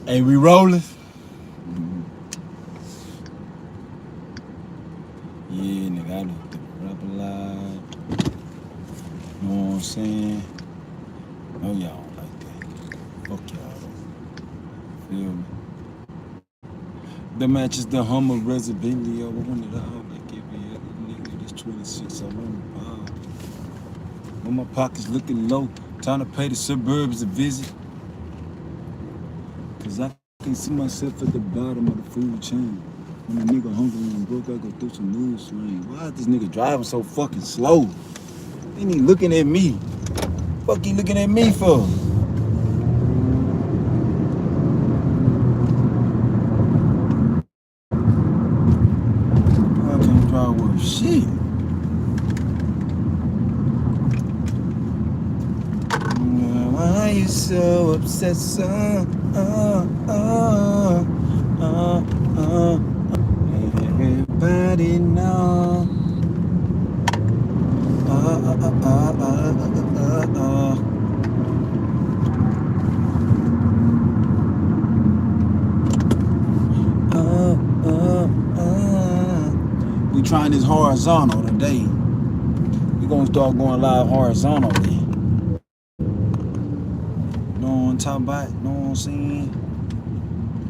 Hey, we rolling? Yeah, nigga, I done rap a lot. You know what I'm saying? No, y'all don't like that. Fuck y'all though. Feel me? The match is the Hummer resident over $100. Like every other nigga, this 26 I'm on the ball. When my pockets looking low, time to pay the suburbs a visit. Cause I can see myself at the bottom of the food chain. When a nigga hungry and broke, I go through some mood swing. Why is this nigga driving so fucking slow? Ain't he looking at me? Fuck he looking at me for? I can't drive worth shit. Why you so upset, son? Everybody know. We trying this horizontal today. We gonna start going live horizontally. Know what I'm talking about? Know what I'm saying?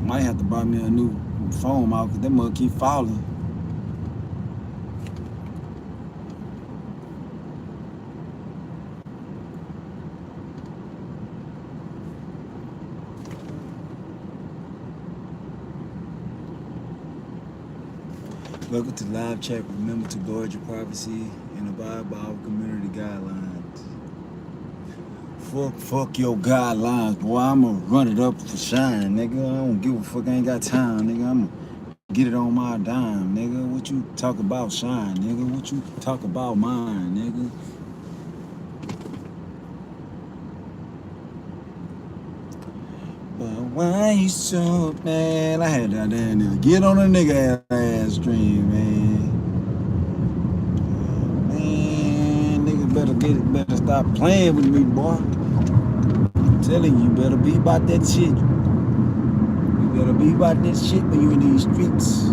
Might have to buy me a new phone out because that mug keep falling. Welcome to live chat. Remember to guard your privacy and abide by our community guidelines. Fuck your guidelines, boy. I'ma run it up for shine, nigga. I don't give a fuck. I ain't got time, nigga. I'ma get it on my dime, nigga. What you talk about shine, nigga? What you talk about mine, nigga? But why you so mad? I had that damn nigga get on a nigga ass stream, man. Man, nigga better stop playing with me, boy. I'm telling you, better be about that shit. You better be about that shit when you in these streets.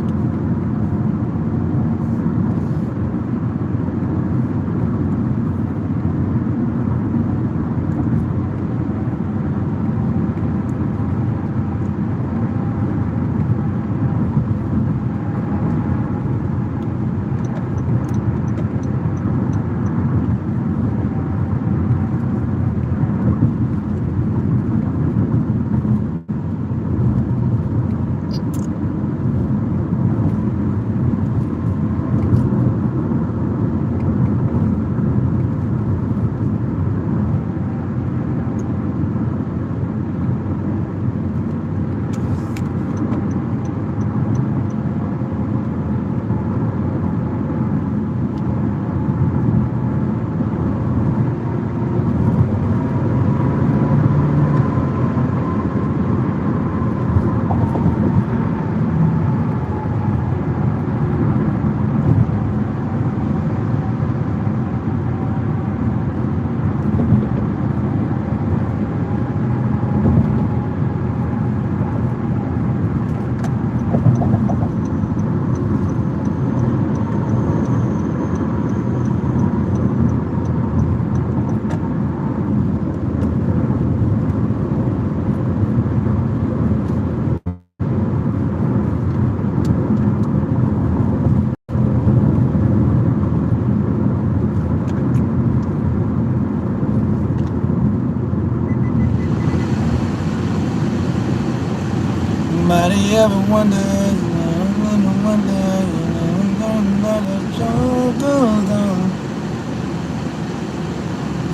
Nobody ever wonder,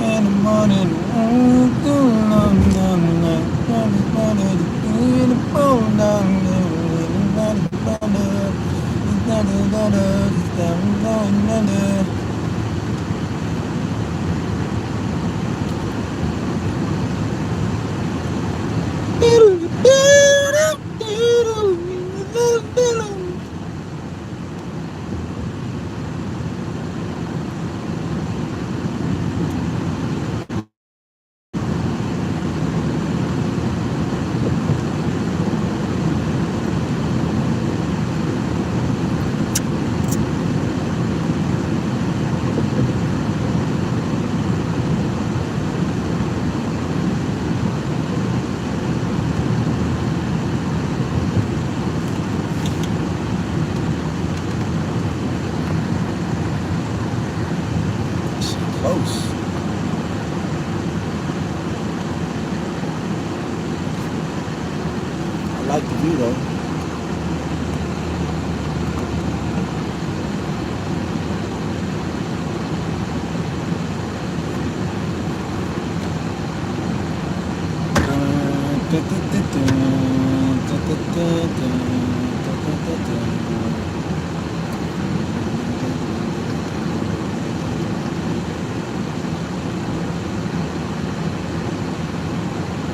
in the morning, like the view though.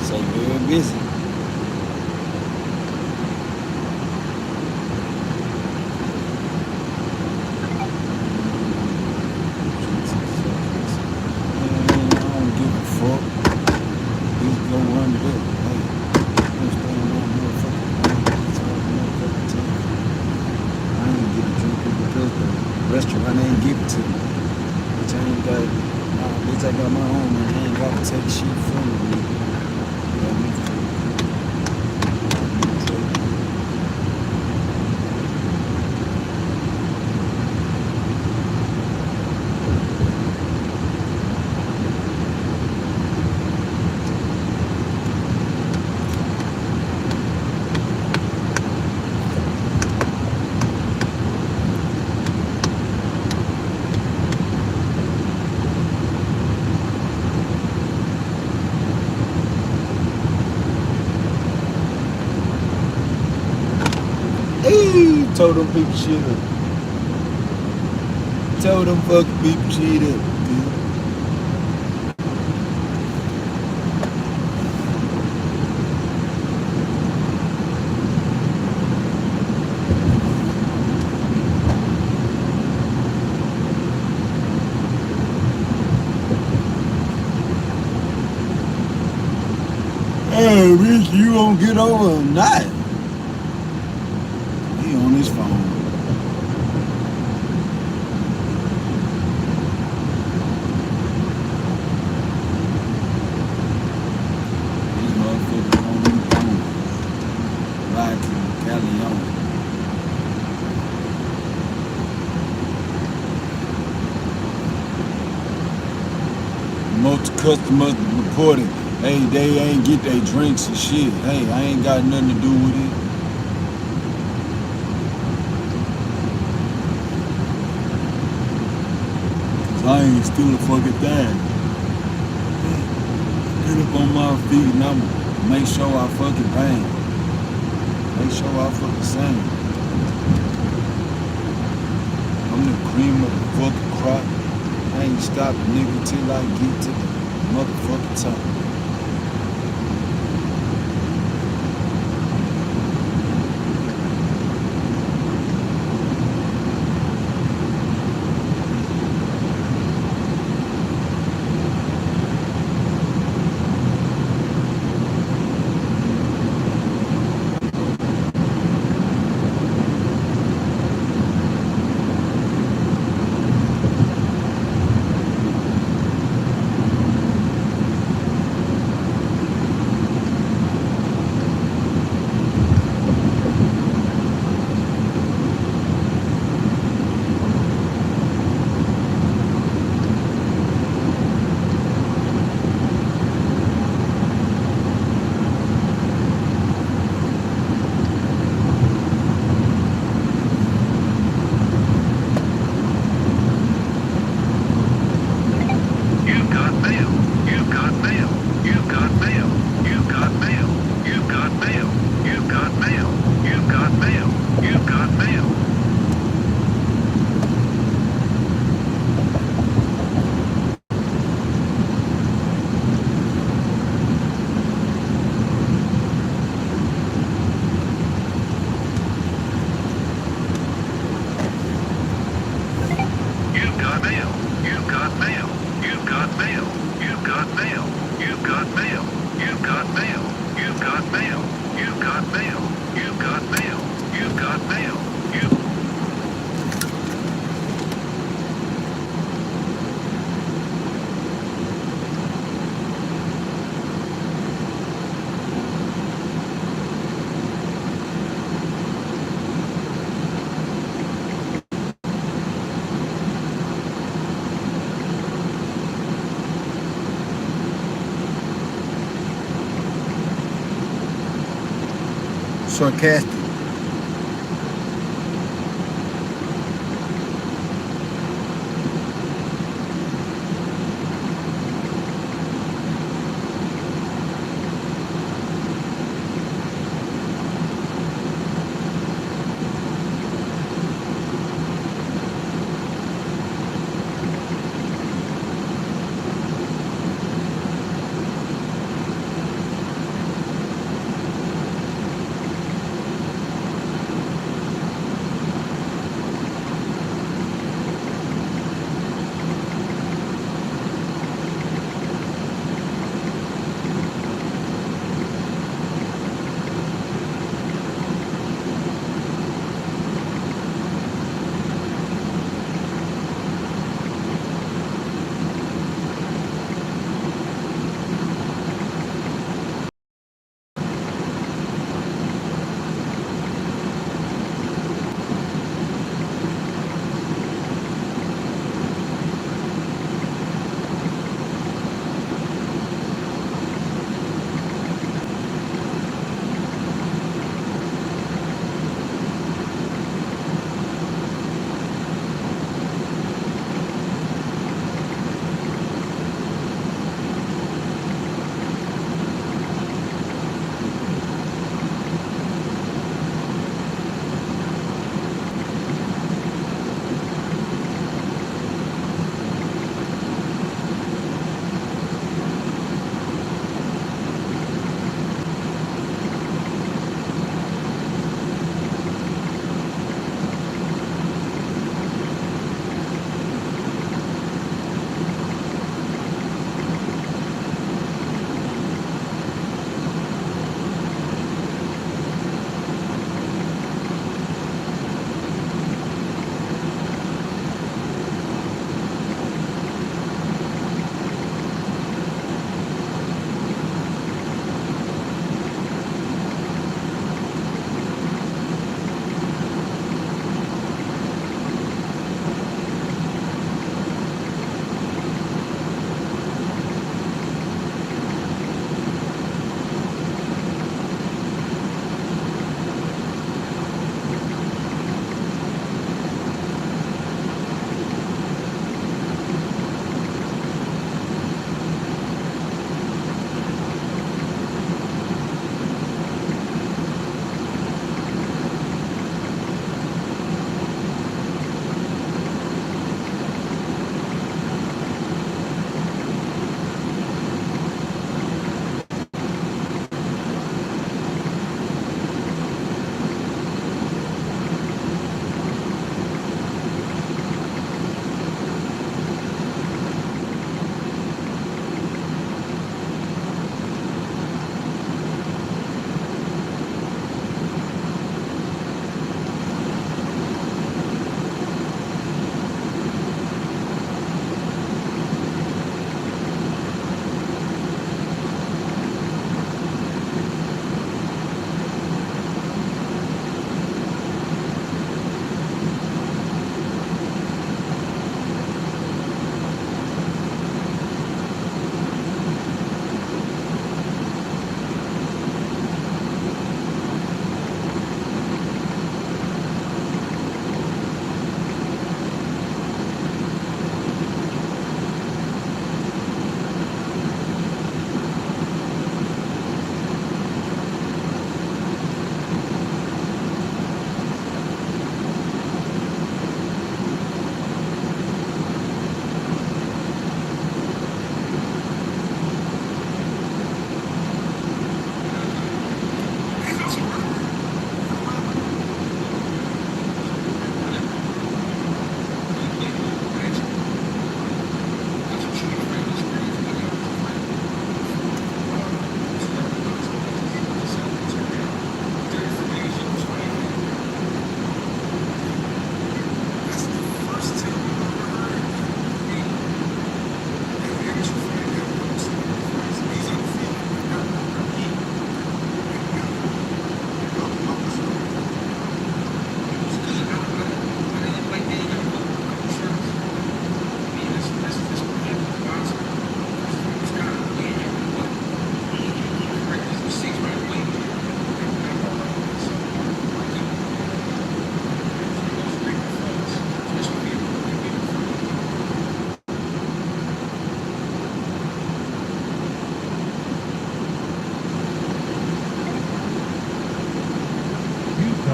So you're busy. Restaurant ain't give it to me. Bitch, I ain't got, bitch, I got my own and I ain't got to take shit from me. Hey, told them people shit up. Told them fucking people shit up, dude. Hey, bitch, you gonna get over or not? He on his phone. These motherfuckers on his phone. Ride to Calion. Most customers reported, hey, they ain't get their drinks and shit. Hey, I ain't got nothing to do with it. I ain't still a fucking thing. Get up on my feet and I'ma make sure I fucking bang. Make sure I fucking sing. I'm the cream of the fucking crop. I ain't stopping, nigga, till I get to the motherfucking top. sarcastic.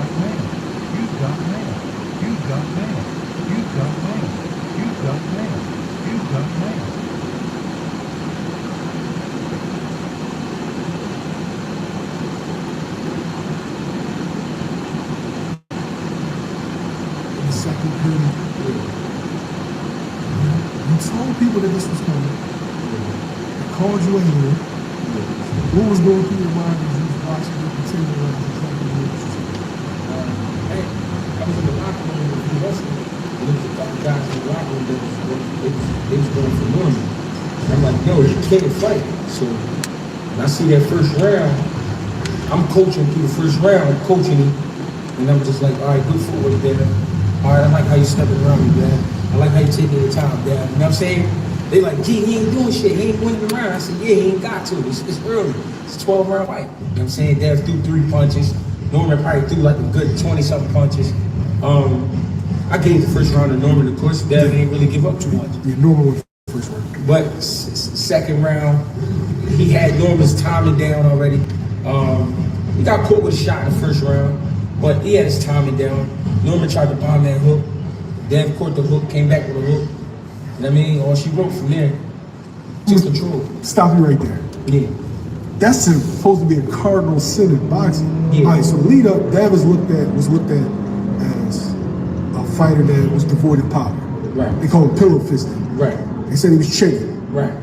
dumb man. You dumb man. You dumb man. You dumb man. You dumb man. You dumb man. In the second period, you told people that this was coming. They called you in here. What was going through your mind as you was watching the continue like exactly what you said? Hey, I was in the locker room with the wrestling. And there was a couple guys in the locker room that they was going for Norman. And I'm like, yo, he can't fight. So when I see that first round, I'm coaching through the first round, I'm coaching him. And I'm just like, all right, good footwork there. All right, I like how you stepping around me, Dad. I like how you taking your time, Dad. You know what I'm saying? They like, gee, he ain't doing shit. He ain't winning around. I said, yeah, he ain't got to. It's early. It's a 12-round fight. You know what I'm saying? Dad threw 3 punches. Norman probably threw like a good 20-something punches. I gave the first round to Norman, of course. Dad didn't really give up too much. Yeah, Norman was first round. But second round, he had Norman's timing down already. He got caught with a shot in the first round, but he had his timing down. Norman tried to bomb that hook. Dev caught the hook, came back with a hook. You know what I mean? All she wrote from there, took control. Stop you right there. Yeah. That's supposed to be a cardinal sin in boxing. Yeah. All right, so lead up, Dad was looked at as a fighter that was devoid of power. Right. They call him pillow fisting. Right. They said he was chicken. Right.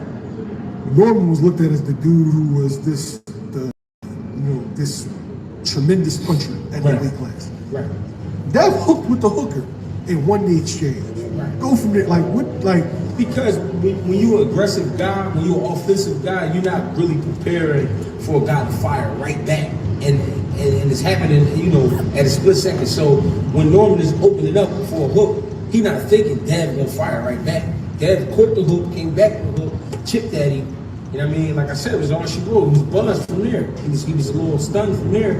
Norman was looked at as the dude who was this tremendous puncher at the weight class. Right. Dev hooked with the hooker and won the exchange. Right. Go from there, Because when you're an aggressive guy, when you're an offensive guy, you're not really preparing for a guy to fire right back. And it's happening, at a split second. So when Norman is opening up for a hook, he's not thinking Dev gonna fire right back. Dev caught the hook, came back with the hook, chipped at him. You know what I mean? Like I said, it was all she wrote. He was buzzed from there. He was a little stunned from there.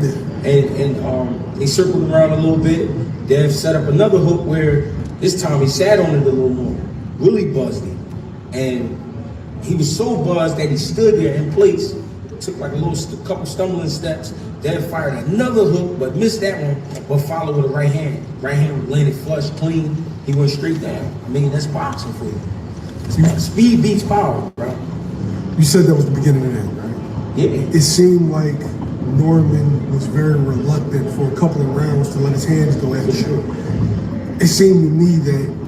And they circled around a little bit. Dev set up another hook where this time he sat on it a little more. Really buzzed him. And he was so buzzed that he stood there in place, took like a couple stumbling steps, then fired another hook, but missed that one, but followed with a right hand. Right hand landed flush, clean. He went straight down. I mean, that's boxing for you. Speed beats power, bro. You said that was the beginning of the end, right? Yeah. It seemed like Norman was very reluctant for a couple of rounds to let his hands go after sure. It seemed to me that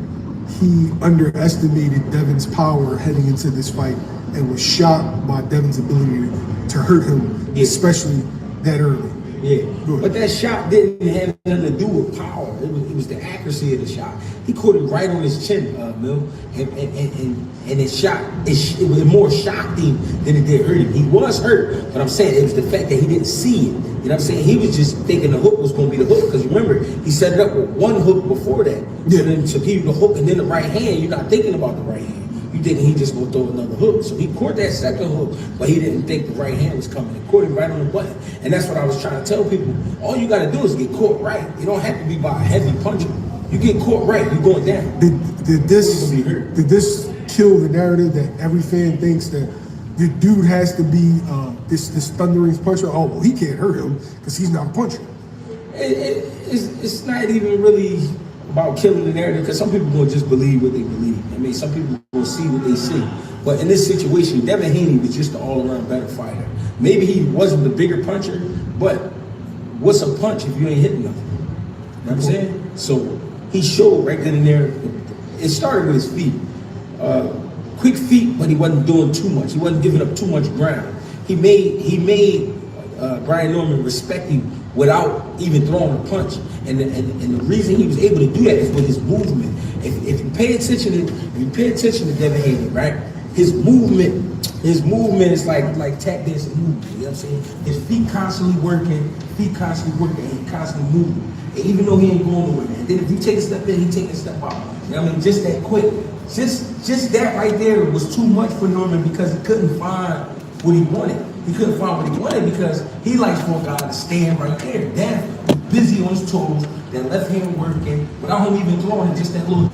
he underestimated Devin's power heading into this fight and was shocked by Devin's ability to hurt him, especially that early. Yeah, but that shot didn't have nothing to do with power. It was the accuracy of the shot. He caught it right on his chin, Mill, and it shot. It was more shocked him than it did hurt him. He was hurt, but I'm saying it was the fact that he didn't see it. You know what I'm saying? He was just thinking the hook was going to be the hook, because remember, he set it up with one hook before that. Yeah. So then to give you the hook and then the right hand, you're not thinking about the right hand. You thinking he just gonna throw another hook. So he caught that second hook, but he didn't think the right hand was coming. He caught him right on the button. And that's what I was trying to tell people. All you gotta do is get caught right. You don't have to be by a heavy puncher. You get caught right, you're going down. Did this kill the narrative that every fan thinks that the dude has to be this thundering puncher? Oh, well, he can't hurt him because he's not a puncher. It's not even really about killing the narrative, because some people will just believe what they believe. I mean, some people will see what they see. But in this situation, Devin Haney was just an all-around better fighter. Maybe he wasn't the bigger puncher, but what's a punch if you ain't hitting nothing? You know what I'm saying? So he showed right then and there. It started with his feet. Quick feet, but he wasn't doing too much. He wasn't giving up too much ground. He made Brian Norman respect him without even throwing a punch. And the reason he was able to do that is with his movement. If you pay attention to Devin Haney, right? His movement is like tap dancing movement. You know what I'm saying? His feet constantly working, and he constantly moving. And even though he ain't going nowhere, man. Then if you take a step in, he take a step out. You know what I mean? Just that quick. Just that right there was too much for Norman, because he couldn't find what he wanted. He couldn't find what he wanted because he likes for a guy to stand right there. That busy on his toes, that left hand working, without him even throwing it, just that little.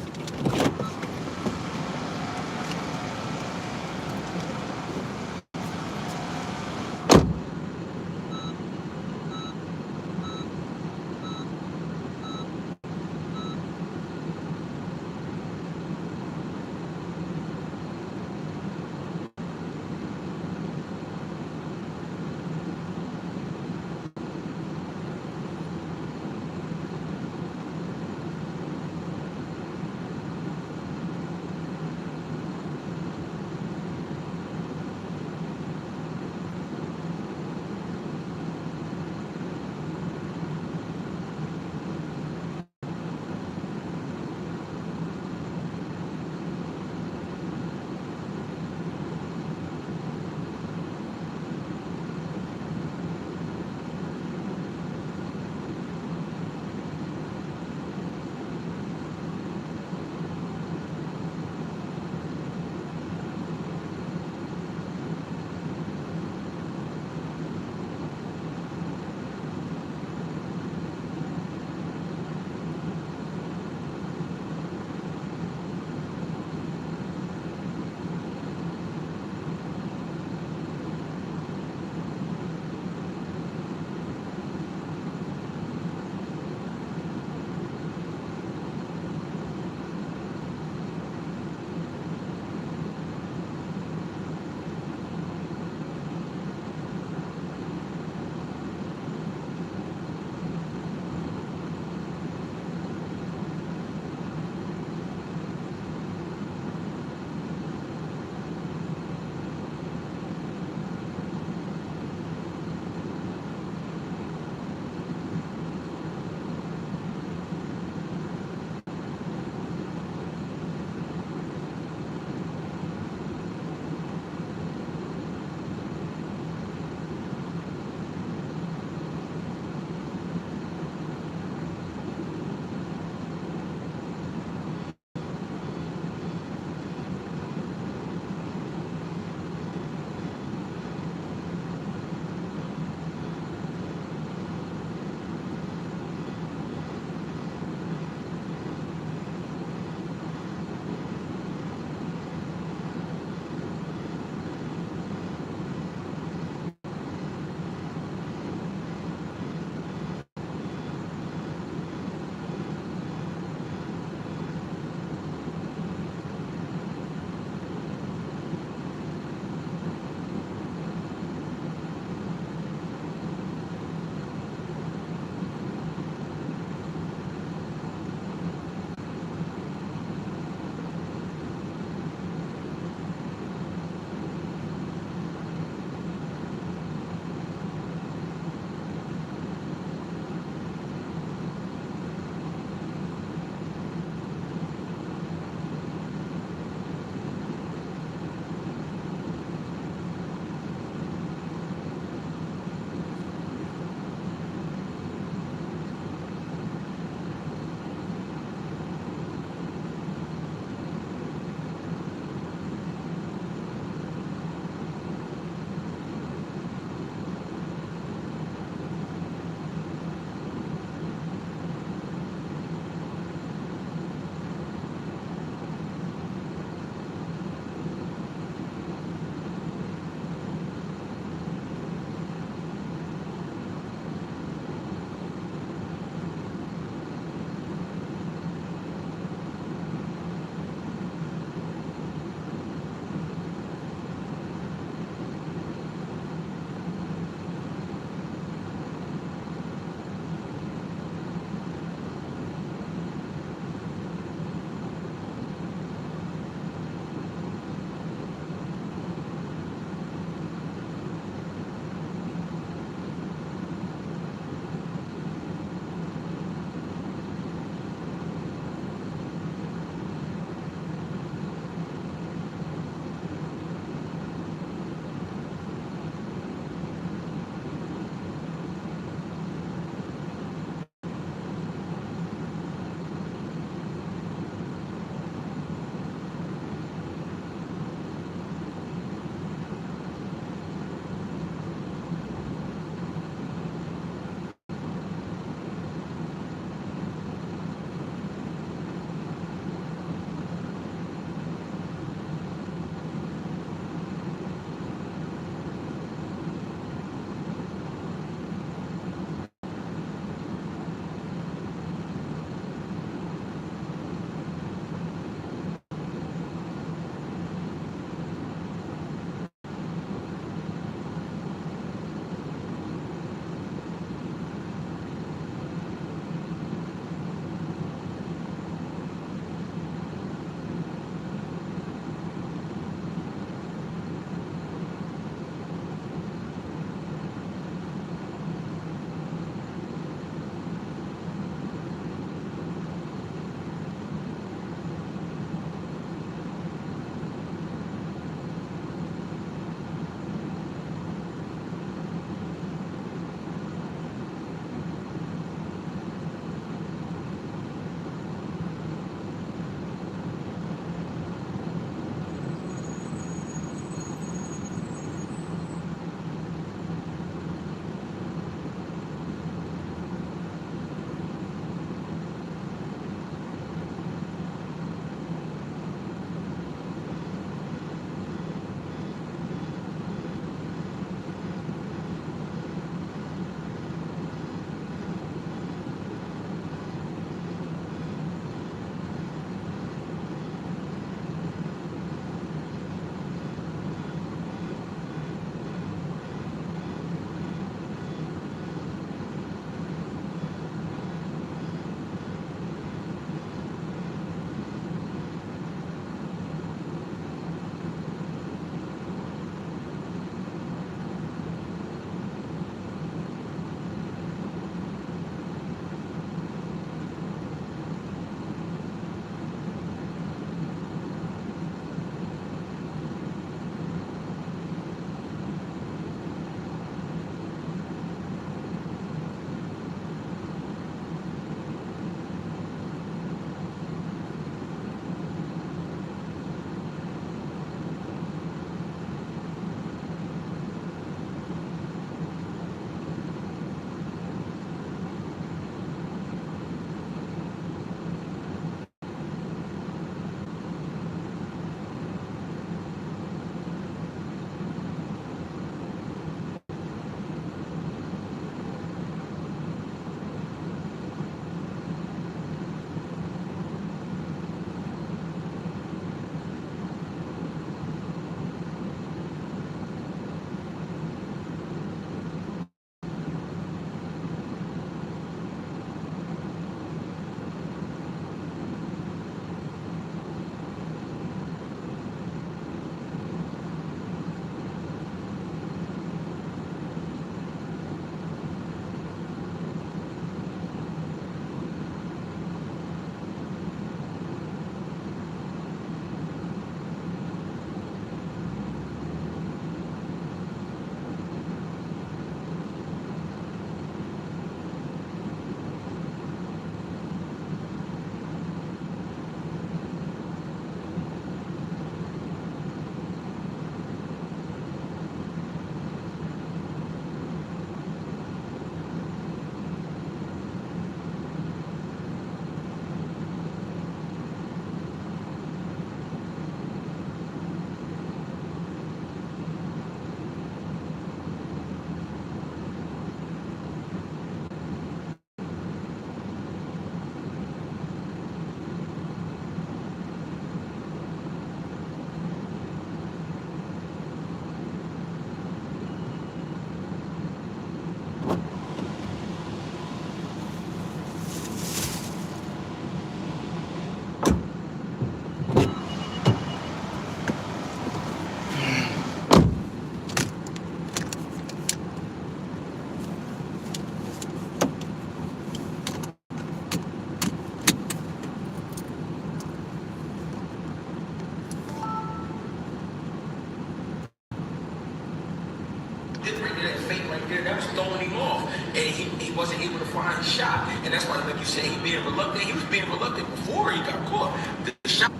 he wasn't able to find his shot. And that's why, like you said, he being reluctant. He was being reluctant before he got caught. The shot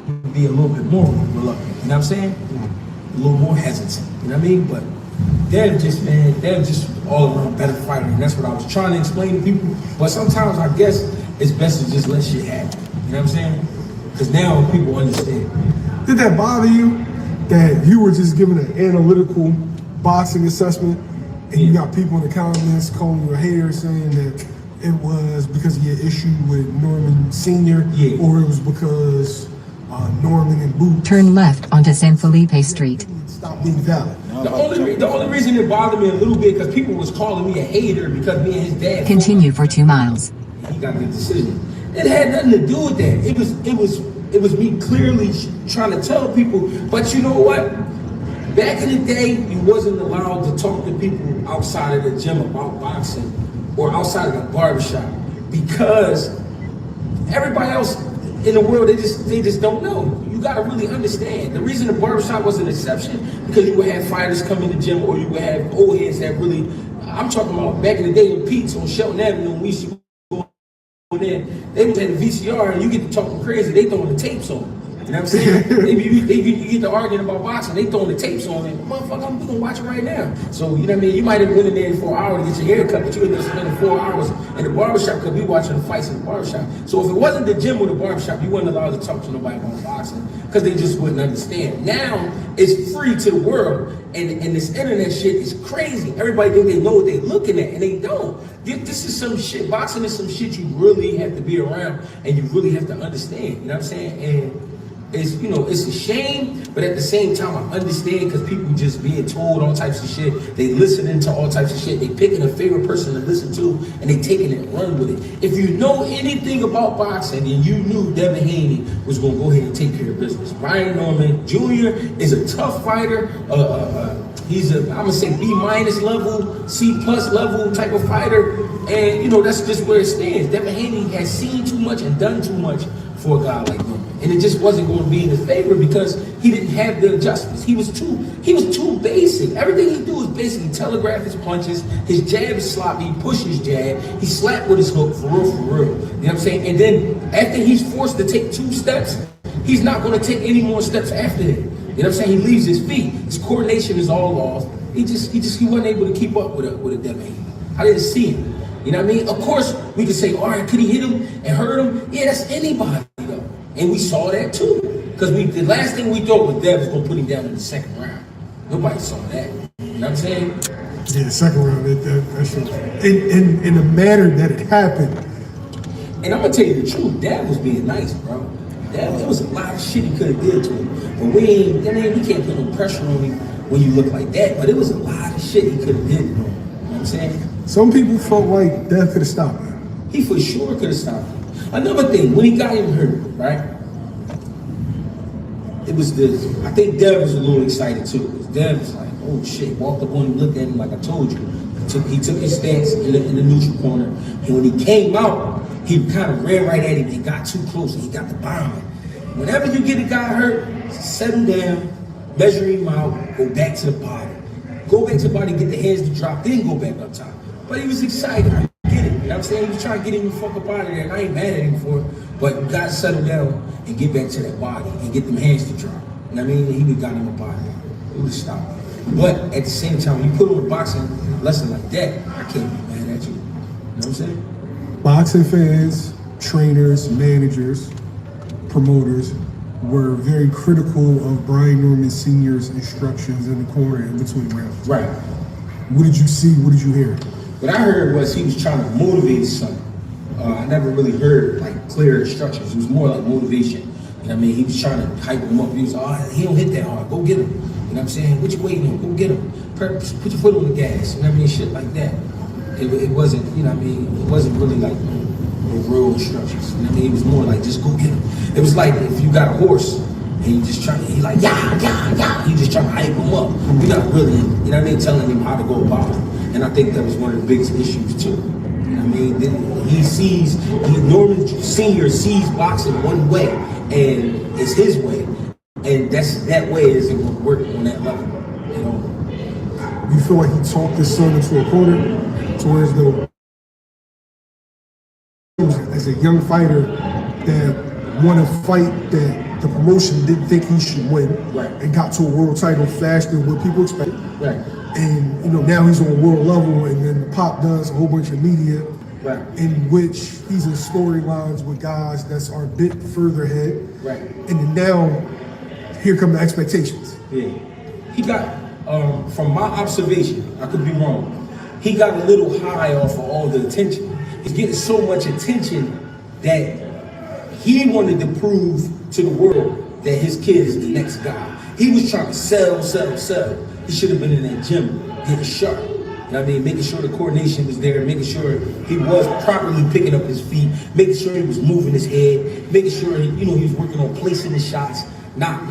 would be a little bit more reluctant. You know what I'm saying? A little more hesitant. You know what I mean? But they're just all around better fighter. And that's what I was trying to explain to people. But sometimes I guess it's best to just let shit happen. You know what I'm saying? Because now people understand. Did that bother you that you were just giving an analytical boxing assessment and you got people in the comments calling you a hater saying that it was because of your issue with Norman Sr. or it was because Norman and Boots turn left onto San Felipe Street. Stop being valid. The only reason it bothered me a little bit because people was calling me a hater because me and his dad continue for 2 miles. He got the decision. It had nothing to do with that. It was me clearly trying to tell people. But you know what? Back in the day, you wasn't allowed to talk to people outside of the gym about boxing or outside of the barbershop because everybody else in the world, they just don't know. You gotta really understand. The reason the barbershop was an exception because you would have fighters come in the gym or you would have old heads that really, I'm talking about back in the day when Pete's on Shelton Avenue, we used to go there, they would have the VCR and you get to talking crazy, they throwing the tapes on. You know what I'm saying? you get to arguing about boxing, they throwing the tapes on and motherfucker, I'm gonna watch it right now. So you know what I mean? You might have went in there for an hour to get your hair cut, but you ended up spending 4 hours in the barbershop because we watching the fights in the barbershop. So if it wasn't the gym or the barbershop, you wasn't allowed to talk to nobody about boxing because they just wouldn't understand. Now it's free to the world and this internet shit is crazy. Everybody think they know what they're looking at and they don't. This is some shit, boxing is some shit you really have to be around and you really have to understand. You know what I'm saying? And it's, you know, it's a shame, but at the same time, I understand because people just being told all types of shit. They listening to all types of shit. They picking a favorite person to listen to, and they taking it and run with it. If you know anything about boxing, then you knew Devin Haney was going to go ahead and take care of business. Brian Norman Jr. is a tough fighter. He's I'm gonna say B- level, C+ level type of fighter, and you know that's just where it stands. Devin Haney has seen too much and done too much for a guy like Norman. And it just wasn't going to be in his favor because he didn't have the adjustments. He was too basic. Everything he do is basically telegraph his punches. His jab is sloppy. He pushes his jab. He slapped with his hook, for real, for real. You know what I'm saying? And then after he's forced to take 2 steps, he's not going to take any more steps after that. You know what I'm saying? He leaves his feet. His coordination is all off. He wasn't able to keep up with a Devin Haney. I didn't see him. You know what I mean? Of course, we could say, all right, could he hit him and hurt him? Yeah, that's anybody. And we saw that too. Because the last thing we thought was Dev was going to put him down in the 2nd round. Nobody saw that. You know what I'm saying? Yeah, the 2nd round, that shit. In the manner that it happened. And I'm going to tell you the truth. Dev was being nice, bro. There was a lot of shit he could have did to him. But we can't put no pressure on him when you look like that. But it was a lot of shit he could have did to him. You know what I'm saying? Some people felt like Dev could have stopped him. He for sure could have stopped him. Another thing, when he got him hurt, right? It was this. I think Dev was a little excited too. Because Dev was like, oh shit, walked up on him, looked at him like I told you. He took his stance in the neutral corner. And when he came out, he kind of ran right at him and got too close and he got the bombing. Whenever you get a guy hurt, set him down, measure him out, go back to the body. Go back to the body, get the hands to drop, then go back up top. But he was excited. I get it. You know what I'm saying? He was trying to get him the fuck up out of there. And I ain't mad at him for it. But you gotta settle down and get back to that body and get them hands to drop. You know what I mean? He would have got him up out of there. He would have stopped. But at the same time, when you put on a boxing lesson like that, I can't be mad at you. You know what I'm saying? Boxing fans, trainers, managers, promoters were very critical of Brian Norman Sr.'s instructions in the corner in between rounds. Right. What did you see? What did you hear? What I heard was he was trying to motivate his son. I never really heard like clear instructions. It was more like motivation. You know what I mean? He was trying to hype him up. He was, he don't hit that hard. Go get him. You know what I'm saying? What you waiting on? Go get him. Put your foot on the gas. You know what I mean? Shit like that. It wasn't, you know what I mean? It wasn't really like real instructions. You know what I mean? It was more like just go get him. It was like if you got a horse and you just trying to, he like, yeah. He just trying to hype him up. You're not really, you know what I mean, telling him how to go about it. And I think that was one of the biggest issues too. You know what I mean? Norman Sr. sees boxing one way, and it's his way. And that way isn't going to work on that level, you know? You feel like he talked his son into a corner? So whereas though as a young fighter that won a fight that the promotion didn't think he should win, right, and got to a world title faster than what people expected. Right. And now he's on a world level, and then Pop does a whole bunch of media, right, in which he's in storylines with guys that are a bit further ahead. Right. And then now, here come the expectations. Yeah. He got, from my observation, I could be wrong, he got a little high off of all the attention. He's getting so much attention that he wanted to prove to the world that his kid is the next guy. He was trying to sell. He should have been in that gym, getting sharp. You know what I mean? Making sure the coordination was there, making sure he was properly picking up his feet, making sure he was moving his head, making sure he was working on placing his shots, not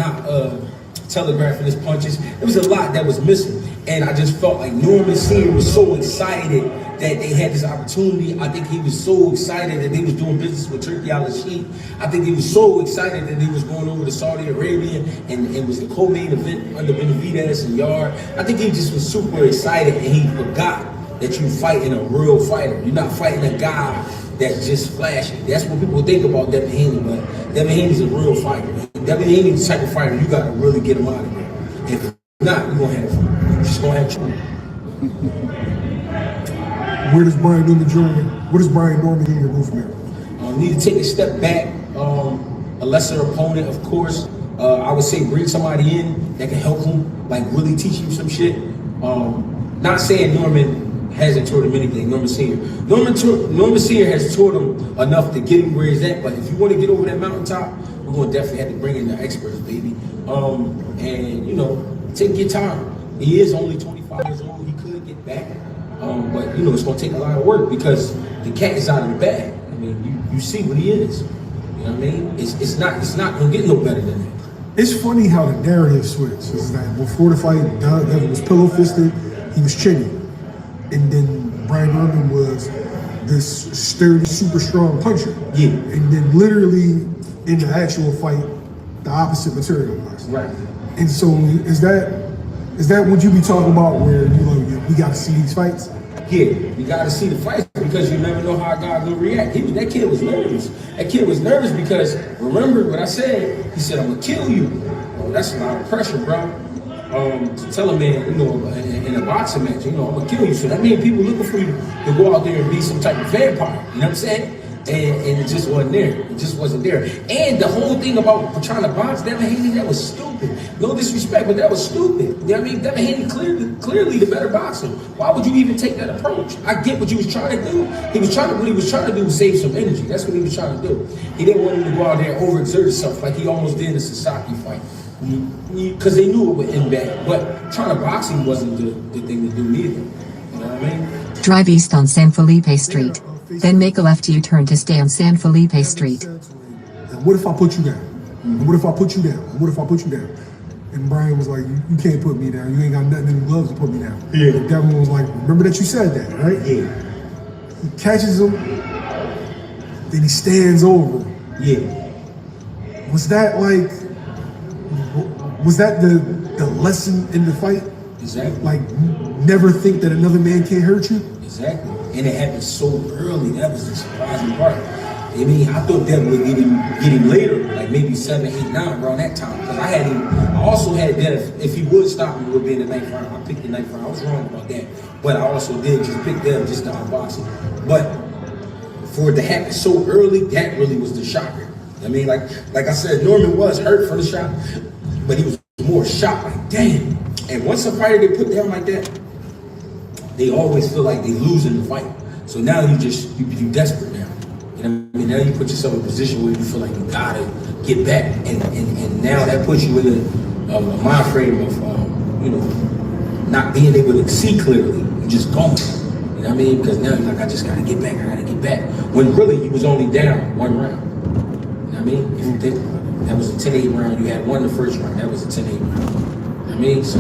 telegraphing his punches. There was a lot that was missing. And I just felt like Norman Sr. was so excited that they had this opportunity. I think he was so excited that they was doing business with Turkey Al-Sheikh. I think he was so excited that he was going over to Saudi Arabia and it was the co-main event under Benavidez and Yard. I think he just was super excited and he forgot that you're fighting a real fighter. You're not fighting a guy that's just flashy. That's what people think about Devin Haney, but Devin Haney's a real fighter. Devin Haney's the type of fighter you gotta really get him out of there. If not, you're gonna have fun. You're just gonna have trouble. Where does Brian Norman Jr. go from here? Need to take a step back. A lesser opponent, of course. I would say bring somebody in that can help him, like really teach him some shit. Not saying Norman hasn't taught him anything, Norman Sr. Norman Sr. has taught him enough to get him where he's at, but if you want to get over that mountaintop, we're going to definitely have to bring in the experts, baby. And, take your time. He is only 25 years old. He could get back. But, it's going to take a lot of work because the cat is out of the bag. I mean, you see what he is. You know what I mean? It's not going to get no better than that. It's funny how the narrative switched. Is that before the fight, Devin was pillow-fisted, he was chinny. And then Brian Norman was this sturdy, super strong puncher. Yeah. And then literally in the actual fight, the opposite materialized. Right. And so is that what you be talking about where we got to see these fights? Yeah, you got to see the fights because you never know how a guy gonna react. That kid was nervous. That kid was nervous because remember what I said? He said, "I'm gonna kill you." Oh, that's a lot of pressure, bro. To tell a man, in a boxing match, I'm gonna kill you. So that means people looking for you to go out there and be some type of vampire. You know what I'm saying? And it just wasn't there. It just wasn't there. And the whole thing about trying to box Devin Haney, that was stupid. No disrespect, but that was stupid. You know what I mean? Devin Haney clearly the better boxer. Why would you even take that approach? I get what you was trying to do. What he was trying to do was save some energy. That's what he was trying to do. He didn't want him to go out there and overexert himself like he almost did in the Sasaki fight. Because they knew it would end bad. But trying to box him wasn't the thing to do neither. You know what I mean? Drive east on San Felipe Street. Then make a left U-turn to stay on San Felipe Street. And what if I put you down? And what if I put you down? And what if I put you down? And Brian was like, you can't put me down. You ain't got nothing in the gloves to put me down. Yeah. And Devin was like, remember that you said that, right? Yeah. He catches him, then he stands over. Yeah. Was that the lesson in the fight? Exactly. Like, never think that another man can't hurt you? Exactly. And it happened so early. That was the surprising part. I mean, I thought Devin would get him later, like maybe 7, 8, 9 around that time. Because I also had that if he would stop me, it would be in the 9th round. I picked the 9th round. I was wrong about that. But I also did just pick Devin just to outbox him. But for it to happen so early, that really was the shocker. I mean, like I said, Norman was hurt for the shot, but he was more shocked, like, damn. And once a fighter get put down like that, they always feel like they losing the fight. So now you desperate now. You know what I mean? Now you put yourself in a position where you feel like you gotta get back, and now that puts you in a mind frame of not being able to see clearly. You just going. You know what I mean? Because now you're like, I just gotta get back. I gotta get back. When really you was only down 1 round. You know what I mean? If you think about it, that was a 10-8 round. You had won the first round. That was a 10-8 round. You know what I mean? So.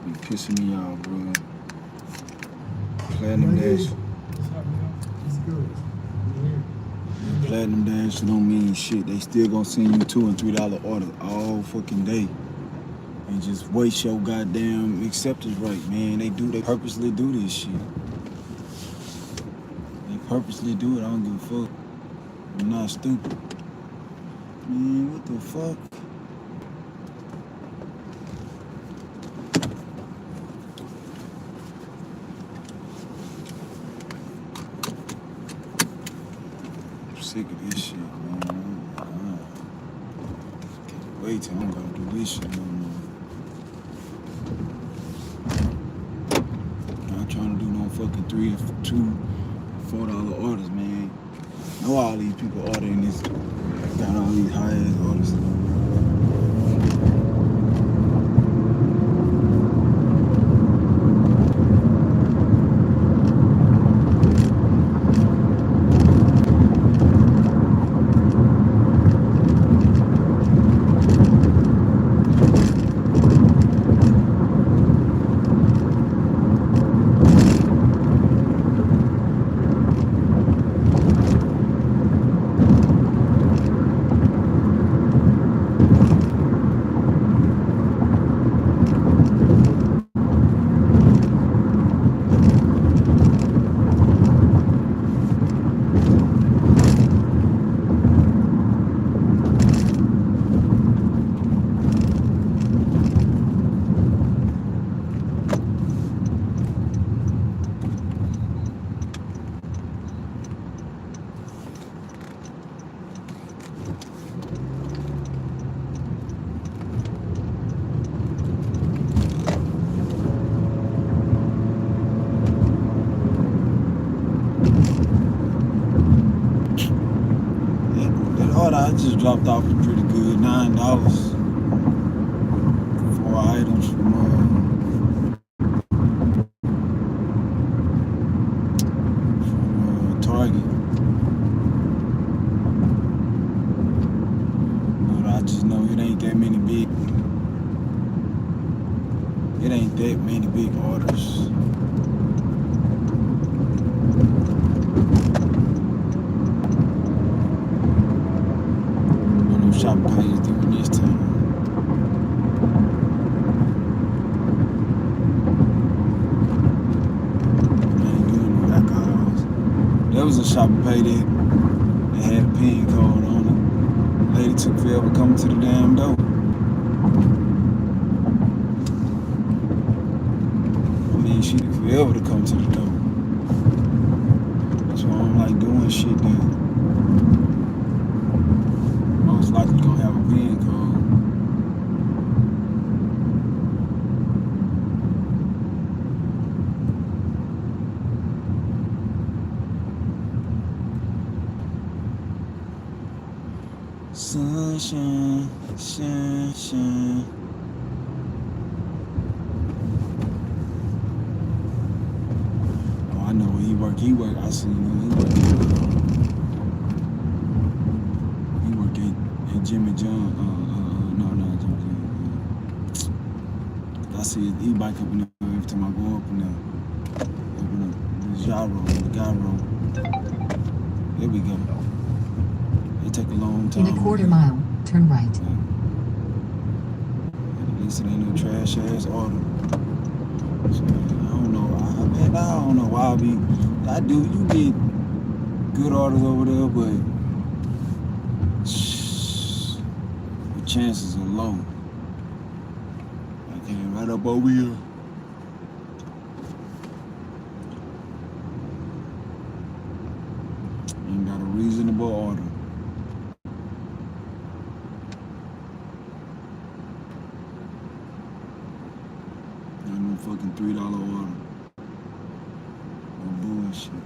Be pissing me off, bro. Platinum Dash. It's good. Platinum Dash don't mean shit. They still gonna send you $2 and $3 orders all fucking day. And just waste your goddamn acceptance rate, man. They purposely do this shit. They purposely do it. I don't give a fuck. I'm not stupid. Man, what the fuck? I'm sick of this shit, man. Can't wait till I'm gonna do this shit no more. Not trying to do no fucking $3, $2, $4 orders, man. Know all these people ordering this. Got all these high-ass orders. I just dropped off pretty good, $9 for items from Target. But I just know it ain't that many big orders. Shop page doing this time. I ain't doing no alcohols. There was a shopping page that had a pin code on it. Lady took forever coming to the damn door. I mean, she took forever to come to the door. That's why I don't like doing shit there. Most likely gonna have a pin code. Sunshine, sunshine. Oh, I know where he work. I see him. He work at Jimmy John. No, Jimmy John. I see his e-bike up in there every time I go up in there. Open up the gyro, the gyro. There we go. It take a long time. In a quarter mile, turn right. Yeah. At least it ain't no trash ass order. So, I don't know. I don't know why you get good orders over there, but the chances are low. I came right up over here. Ain't got a reasonable order. Not no fucking $3 order. No bullshit.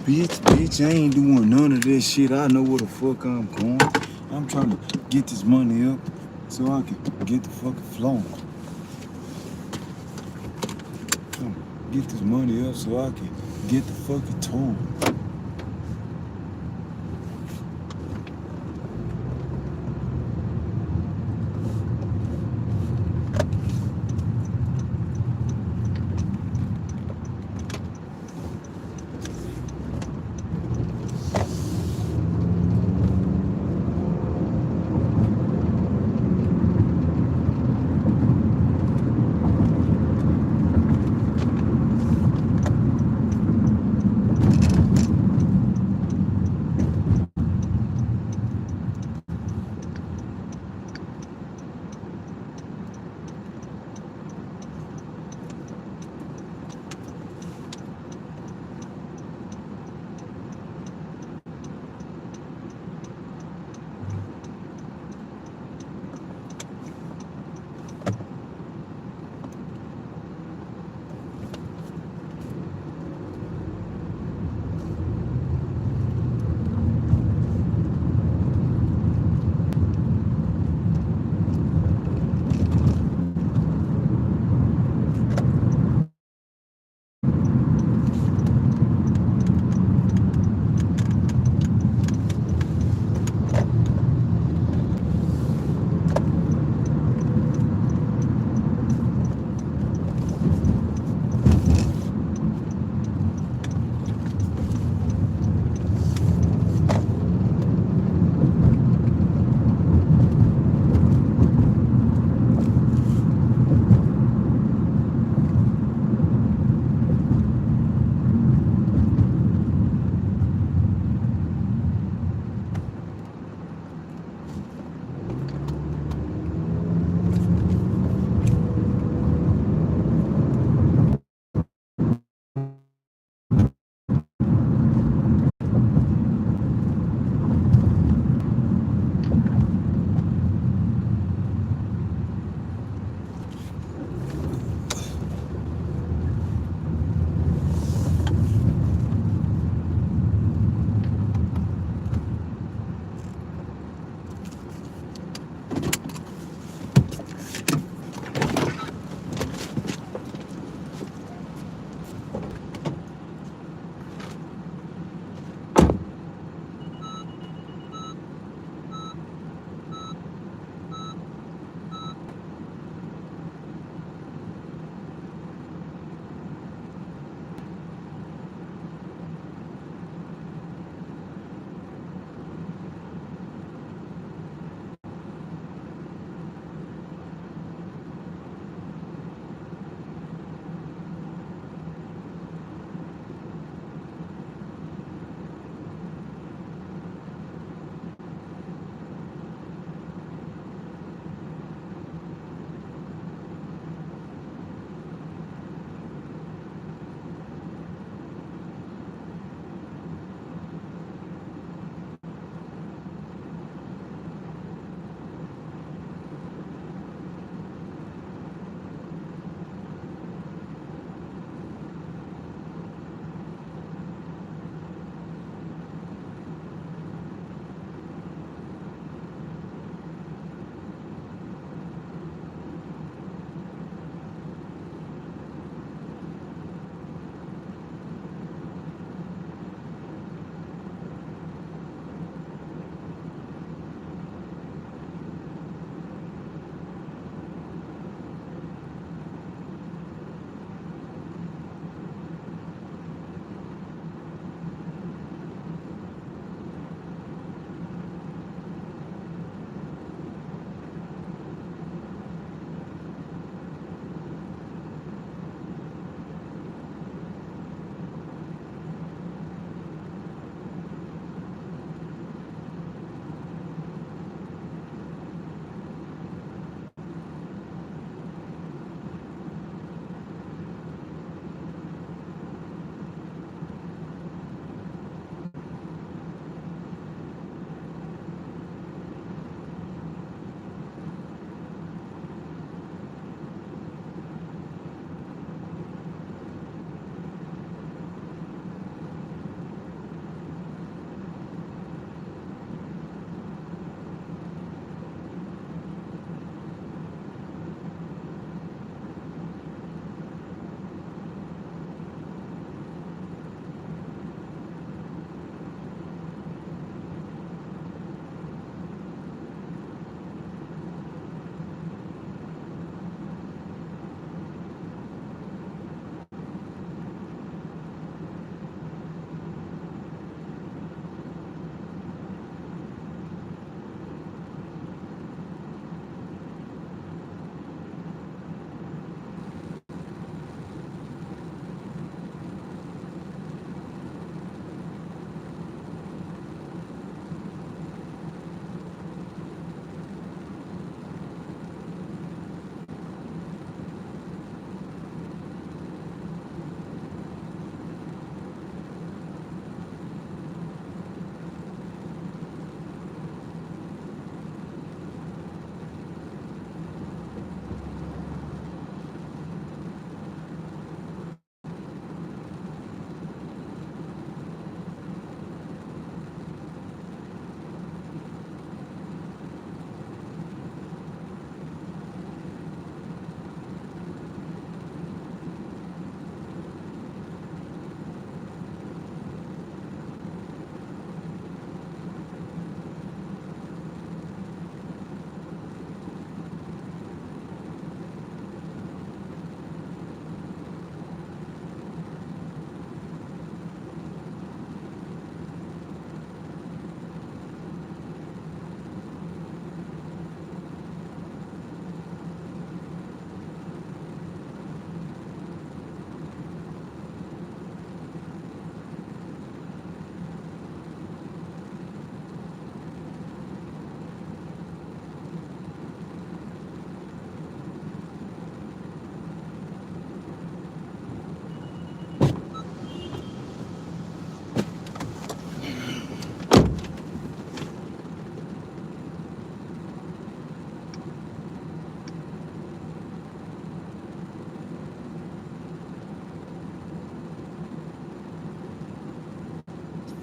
Bitch, I ain't doing none of this shit. I know where the fuck I'm going. I'm trying to get this money up so I can get the fucking flow. Get this money up so I can get the fucking tool.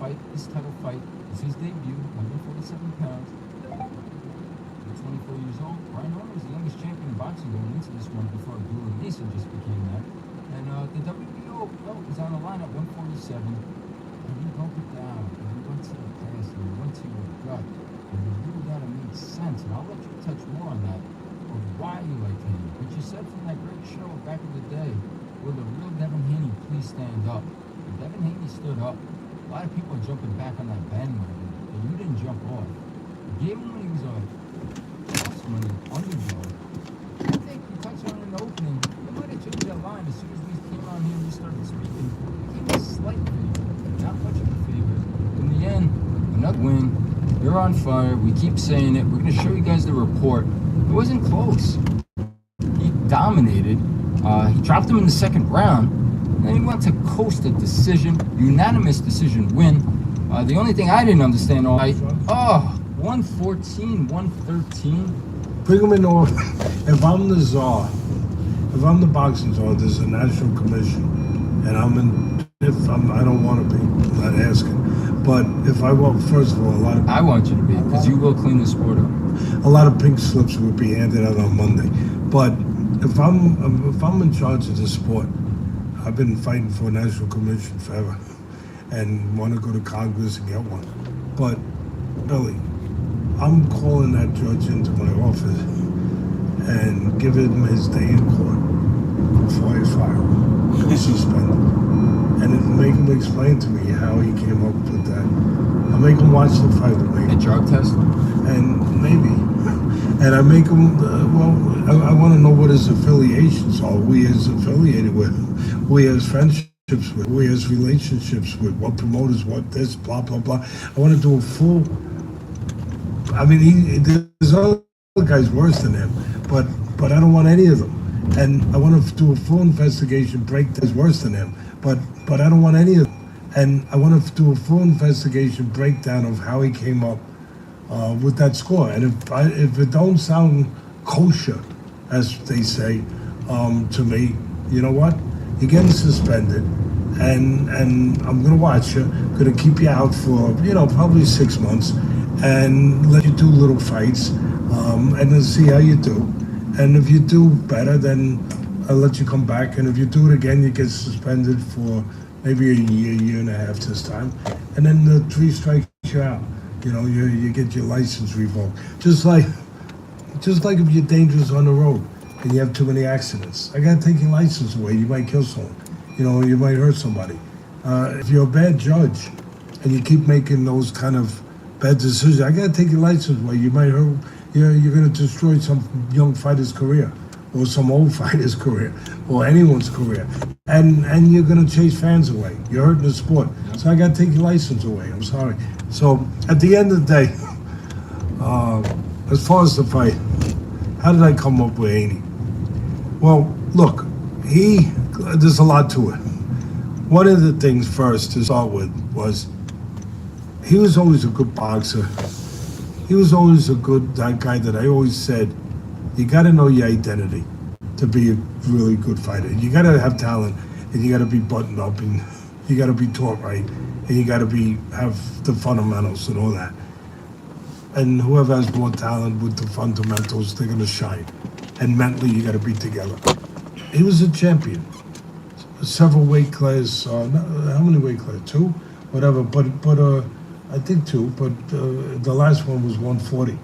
fight this title fight. It's his debut, 147 pounds. At 24 years old, Brian Orr was the youngest champion in boxing going into this one before Abdullah Mesa just became that. And the WBO belt was on the line at 147. And he broke it down. And he went to the past and he went to your gut. And you really gotta make sense. And I'll let you touch more on that of why you like Haney. But you said from that great show back in the day, will the real Devin Haney please stand up? And Devin Haney stood up. A lot of people are jumping back on that bandwagon, but you didn't jump off. You gave him when he was a plus money underdog. I think you touched on it in the opening. You might have changed that line as soon as we came on here and we started speaking. It came a slight favorite, not much of a favorite. In the end, another win. You're on fire. We keep saying it. We're going to show you guys the report. It wasn't close. He dominated. He dropped him in the second round. Then he went to coast a decision, unanimous decision win. The only thing I didn't understand all night, 114, 113. Bring him in order. If I'm the czar, if I'm the boxing czar, there's a national commission, and I don't want to be, I'm not asking. But if I want, first of all, I want you to be, because you will clean the sport up. A lot of pink slips would be handed out on Monday. But if I'm in charge of the sport, I've been fighting for a national commission forever and want to go to Congress and get one. But Billy, I'm calling that judge into my office and give him his day in court before I fire him and suspend him. And make him explain to me how he came up with that. I'll make him watch the fight with me. A drug test? And maybe. And I make him, I want to know what his affiliations are, who he is affiliated with, who he has friendships with, who he has relationships with, what promoters, what this, blah, blah, blah. I want to do a full, there's other guys worse than him, but I don't want any of them. And I want to do a full investigation, there's worse than him, but I don't want any of them. And I want to do a full investigation breakdown of how he came up with that score. And if it don't sound kosher, as they say, to me, you know what? You're getting suspended, and I'm gonna watch you. I'm gonna keep you out for probably 6 months, and let you do little fights, and then see how you do. And if you do better, then I'll let you come back. And if you do it again, you get suspended for maybe a year and a half this time, and then the 3 strikes you out. You get your license revoked. Just like if you're dangerous on the road and you have too many accidents, I gotta take your license away. You might kill someone. You might hurt somebody. If you're a bad judge and you keep making those kind of bad decisions, I gotta take your license away. You might hurt. You're gonna destroy some young fighter's career, or some old fighter's career, or anyone's career, and you're gonna chase fans away. You're hurting the sport. So I gotta take your license away. I'm sorry. So at the end of the day, as far as the fight, how did I come up with Haney? Well, look, there's a lot to it. One of the things first to start with was he was always a good boxer. He was always that guy that I always said, you got to know your identity to be a really good fighter. You got to have talent, and you got to be buttoned up, and you got to be taught right, and you got to have the fundamentals and all that. And whoever has more talent with the fundamentals, they're going to shine. And mentally, you got to be together. He was a champion. Several weight classes, how many weight classes? 2? Whatever, but I think 2, but the last one was 140.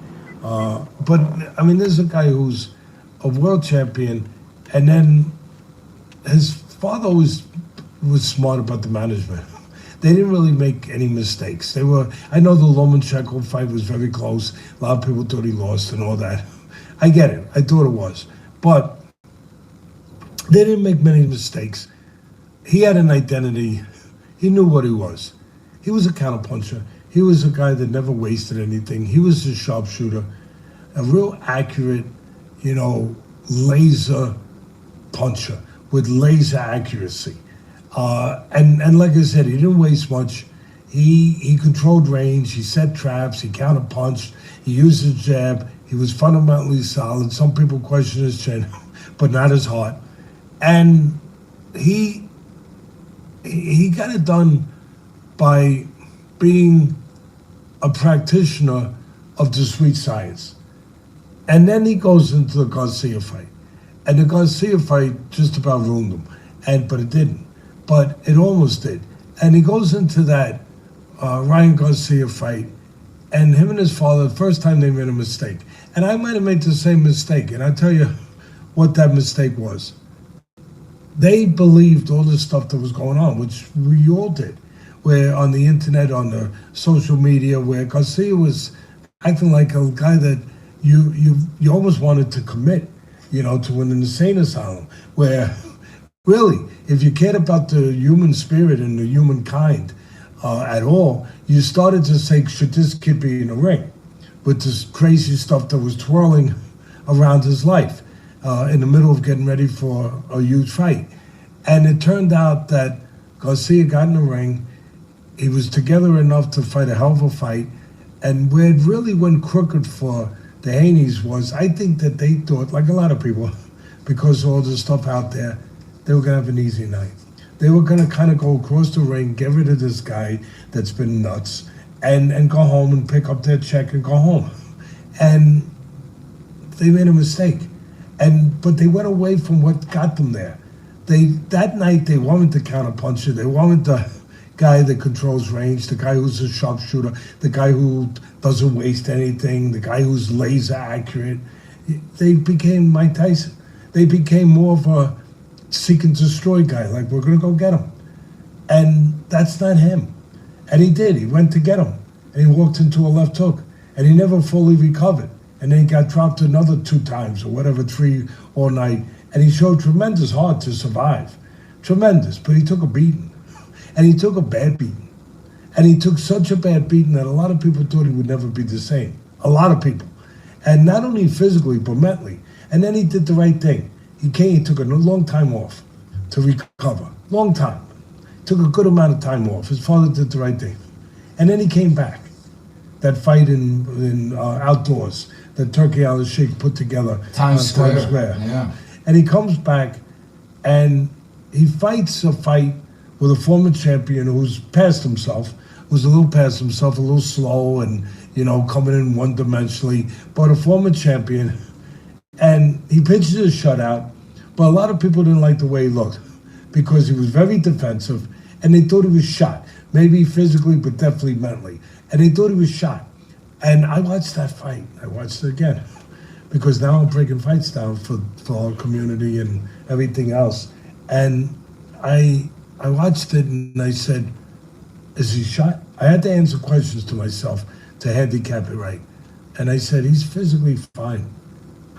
But, I mean, there's a guy who's a world champion, and then his father was smart about the management. They didn't really make any mistakes. I know the Lomachenko fight was very close. A lot of people thought he lost and all that. I get it. I thought it was. But they didn't make many mistakes. He had an identity. He knew what he was. He was a counterpuncher. He was a guy that never wasted anything. He was a sharpshooter, a real accurate, laser puncher with laser accuracy. And like I said, he didn't waste much. He controlled range. He set traps. He counterpunched. He used his jab. He was fundamentally solid. Some people question his chin, but not his heart. And he got it done by being a practitioner of the sweet science. And then he goes into the Garcia fight. And the Garcia fight just about ruined him. But it didn't. But it almost did. And he goes into that Ryan Garcia fight, and him and his father, the first time they made a mistake. And I might have made the same mistake, and I'll tell you what that mistake was. They believed all the stuff that was going on, which we all did, where on the internet, on the social media, where Garcia was acting like a guy that you almost wanted to commit, to an insane asylum, where really, if you cared about the human spirit and the humankind at all, you started to say, should this kid be in a ring with this crazy stuff that was twirling around his life in the middle of getting ready for a huge fight. And it turned out that Garcia got in the ring. He was together enough to fight a hell of a fight. And where it really went crooked for the Haneys was, I think that they thought, like a lot of people, because of all the stuff out there, they were going to have an easy night. They were going to kind of go across the ring, get rid of this guy that's been nuts, and go home and pick up their check and go home. And they made a mistake. But they went away from what got them there. That night, they wanted the counterpuncher. They wanted the guy that controls range, the guy who's a sharpshooter, the guy who doesn't waste anything, the guy who's laser accurate. They became Mike Tyson. They became more of a seek and destroy guy, like, we're going to go get him. And that's not him. And he did. He went to get him. And he walked into a left hook. And he never fully recovered. And then he got dropped another 2 times or whatever, 3 all night. And he showed tremendous heart to survive. Tremendous. But he took a beating. And he took a bad beating. And he took such a bad beating that a lot of people thought he would never be the same. A lot of people. And not only physically, but mentally. And then he did the right thing. He took a long time off to recover. Long time. Took a good amount of time off. His father did the right thing. And then he came back. That fight in outdoors that Turkey Al-Sheikh put together. Times Square. Yeah. And he comes back and he fights a fight with a former champion who's past himself, who's a little past himself, a little slow and, coming in one-dimensionally, but a former champion. And he pitches a shutout, but a lot of people didn't like the way he looked because he was very defensive and they thought he was shot. Maybe physically, but definitely mentally. And they thought he was shot. And I watched that fight. I watched it again because now I'm breaking fights down for our community and everything else. And I watched it and I said, is he shot? I had to answer questions to myself to handicap it right. And I said, he's physically fine.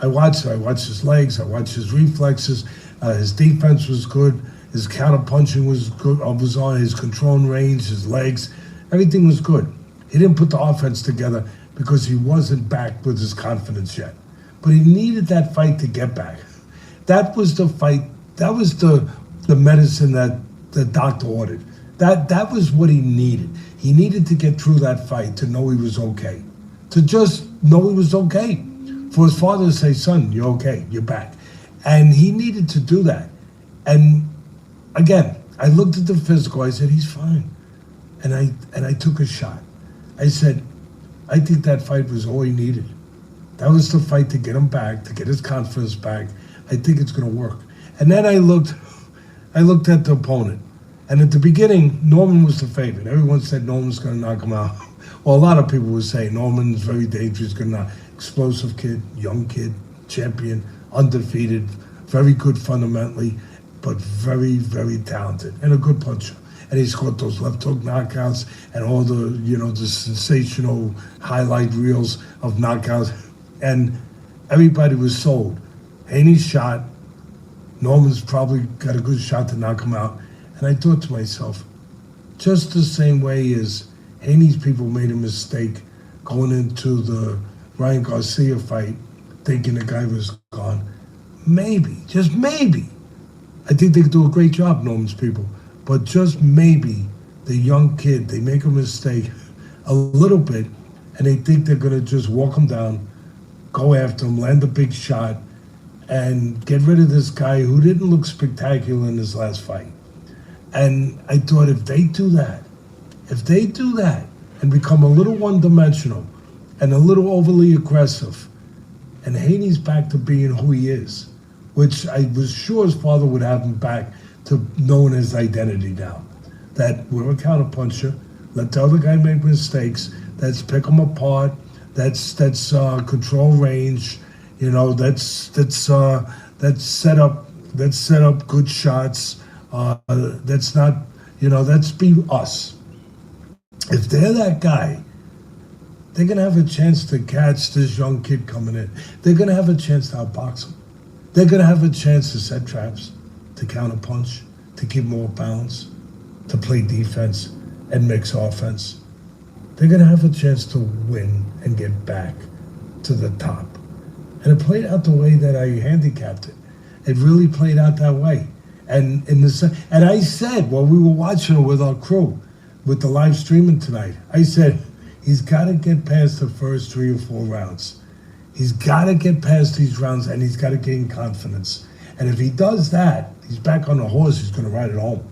I watched his legs, I watched his reflexes, his defense was good, his counter-punching was good, was on his control range, his legs, everything was good. He didn't put the offense together because he wasn't back with his confidence yet. But he needed that fight to get back. That was the fight, that was the medicine that the doctor ordered. That was what he needed. He needed to get through that fight to know he was okay. To just know he was okay. For his father to say, son, you're okay, you're back. And he needed to do that. And again, I looked at the physical, I said, he's fine. And I took a shot. I said, I think that fight was all he needed. That was the fight to get him back, to get his confidence back. I think it's gonna work. And then I looked at the opponent. And at the beginning, Norman was the favorite. Everyone said Norman's gonna knock him out. Well, a lot of people would say Norman's very dangerous, gonna knock. Explosive kid, young kid, champion, undefeated, very good fundamentally, but very, very talented and a good puncher. And he scored those left hook knockouts and all the, the sensational highlight reels of knockouts. And everybody was sold. Haney's shot, Norman's probably got a good shot to knock him out. And I thought to myself, just the same way as Haney's people made a mistake going into the Ryan Garcia fight, thinking the guy was gone. Maybe, just maybe. I think they could do a great job, Norman's people. But just maybe the young kid, they make a mistake a little bit, and they think they're going to just walk him down, go after him, land a big shot, and get rid of this guy who didn't look spectacular in his last fight. And I thought if they do that, and become a little one-dimensional and a little overly aggressive. And Haney's back to being who he is, which I was sure his father would have him back to knowing his identity now. That we're a counterpuncher, let the other guy make mistakes, let's pick them apart, that's control range, you know, that's set up good shots, that's not, you know, that's be us. If they're that guy, they're going to have a chance to catch this young kid coming in. They're going to have a chance to outbox him. They're going to have a chance to set traps, to counterpunch, to keep more balance, to play defense and mix offense. They're going to have a chance to win and get back to the top. And it played out the way that I handicapped it. It really played out that way. And I said, while we were watching it with our crew, with the live streaming tonight, I said, he's got to get past the first 3 or 4 rounds. He's got to get past these rounds, and he's got to gain confidence. And if he does that, he's back on the horse, he's going to ride it home.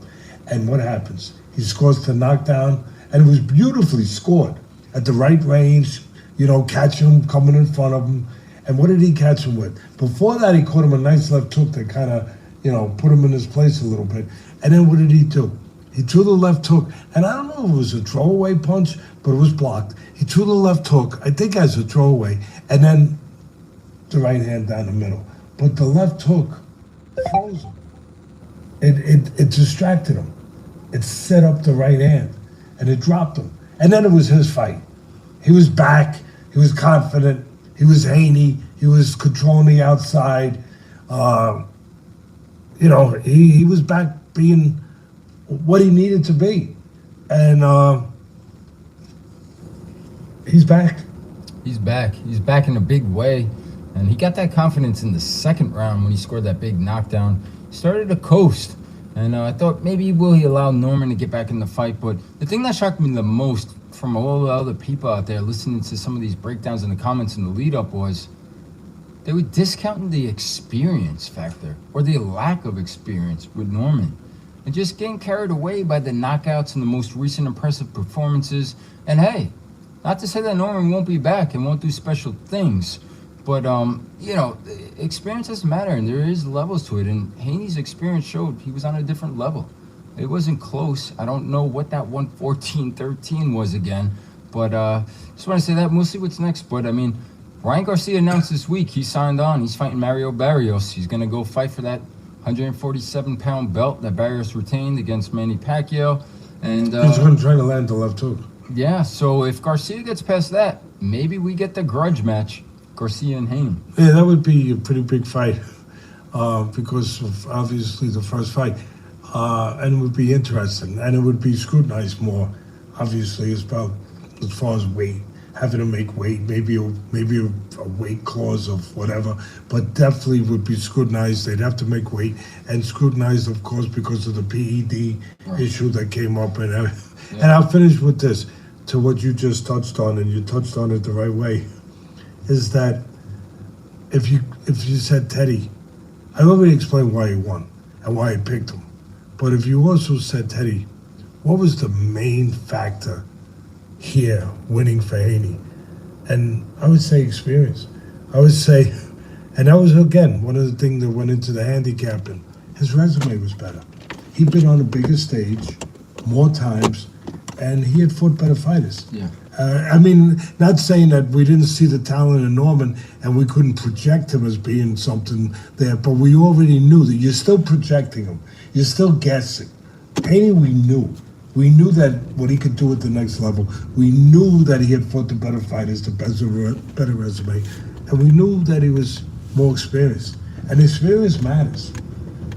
And what happens? He scores the knockdown, and it was beautifully scored at the right range, you know, catching him, coming in front of him. And what did he catch him with? Before that, he caught him a nice left hook that kind of, you know, put him in his place a little bit. And then what did he do? He threw the left hook, and I don't know if it was a throwaway punch, but it was blocked. He threw the left hook, I think as a throwaway, and then the right hand down the middle. But the left hook froze him. It distracted him. It set up the right hand, and it dropped him. And then it was his fight. He was back. He was confident. He was Haney. He was controlling the outside. You know, he was back being what he needed to be. And he's back. He's back. He's back in a big way. And he got that confidence in the second round when he scored that big knockdown. He started to coast. And I thought maybe he allow Norman to get back in the fight. But the thing that shocked me the most from all the other people out there listening to some of these breakdowns in the comments in the lead-up was they were discounting the experience factor or the lack of experience with Norman. And just getting carried away by the knockouts and the most recent impressive performances. And hey, not to say that Norman won't be back and won't do special things, but you know, experience doesn't matter, and there is levels to it. And Haney's experience showed he was on a different level. It wasn't close. I don't know what that 114-13 was again, but just want to say that we'll see what's next. But I mean, Ryan Garcia announced this week he signed on. He's fighting Mario Barrios. He's gonna go fight for that 147-pound belt that Barrios retained against Manny Pacquiao. And he's going to try to land the left hook. Yeah, so if Garcia gets past that, maybe we get the grudge match, Garcia and Haney. Yeah, that would be a pretty big fight because of obviously the first fight. And it would be interesting, and it would be scrutinized more, obviously, as far as weight, having to make weight, maybe a weight clause of whatever, but definitely would be scrutinized. They'd have to make weight and scrutinized, of course, because of the PED issue that came up. And I'll finish with this, to what you just touched on, and you touched on it the right way, is that if you said Teddy, I already explained why he won and why I picked him. But if you also said, Teddy, what was the main factor here winning for Haney? And I would say experience. I would say, and that was, again, one of the things that went into the handicapping. His resume was better. He'd been on a bigger stage more times, and he had fought better fighters. Yeah. I mean, not saying that we didn't see the talent in Norman and we couldn't project him as being something there, but we already knew that you're still projecting him. You're still guessing. Haney, we knew. We knew that what he could do at the next level. We knew that he had fought the better fighters, the better resume. And we knew that he was more experienced. And experience matters.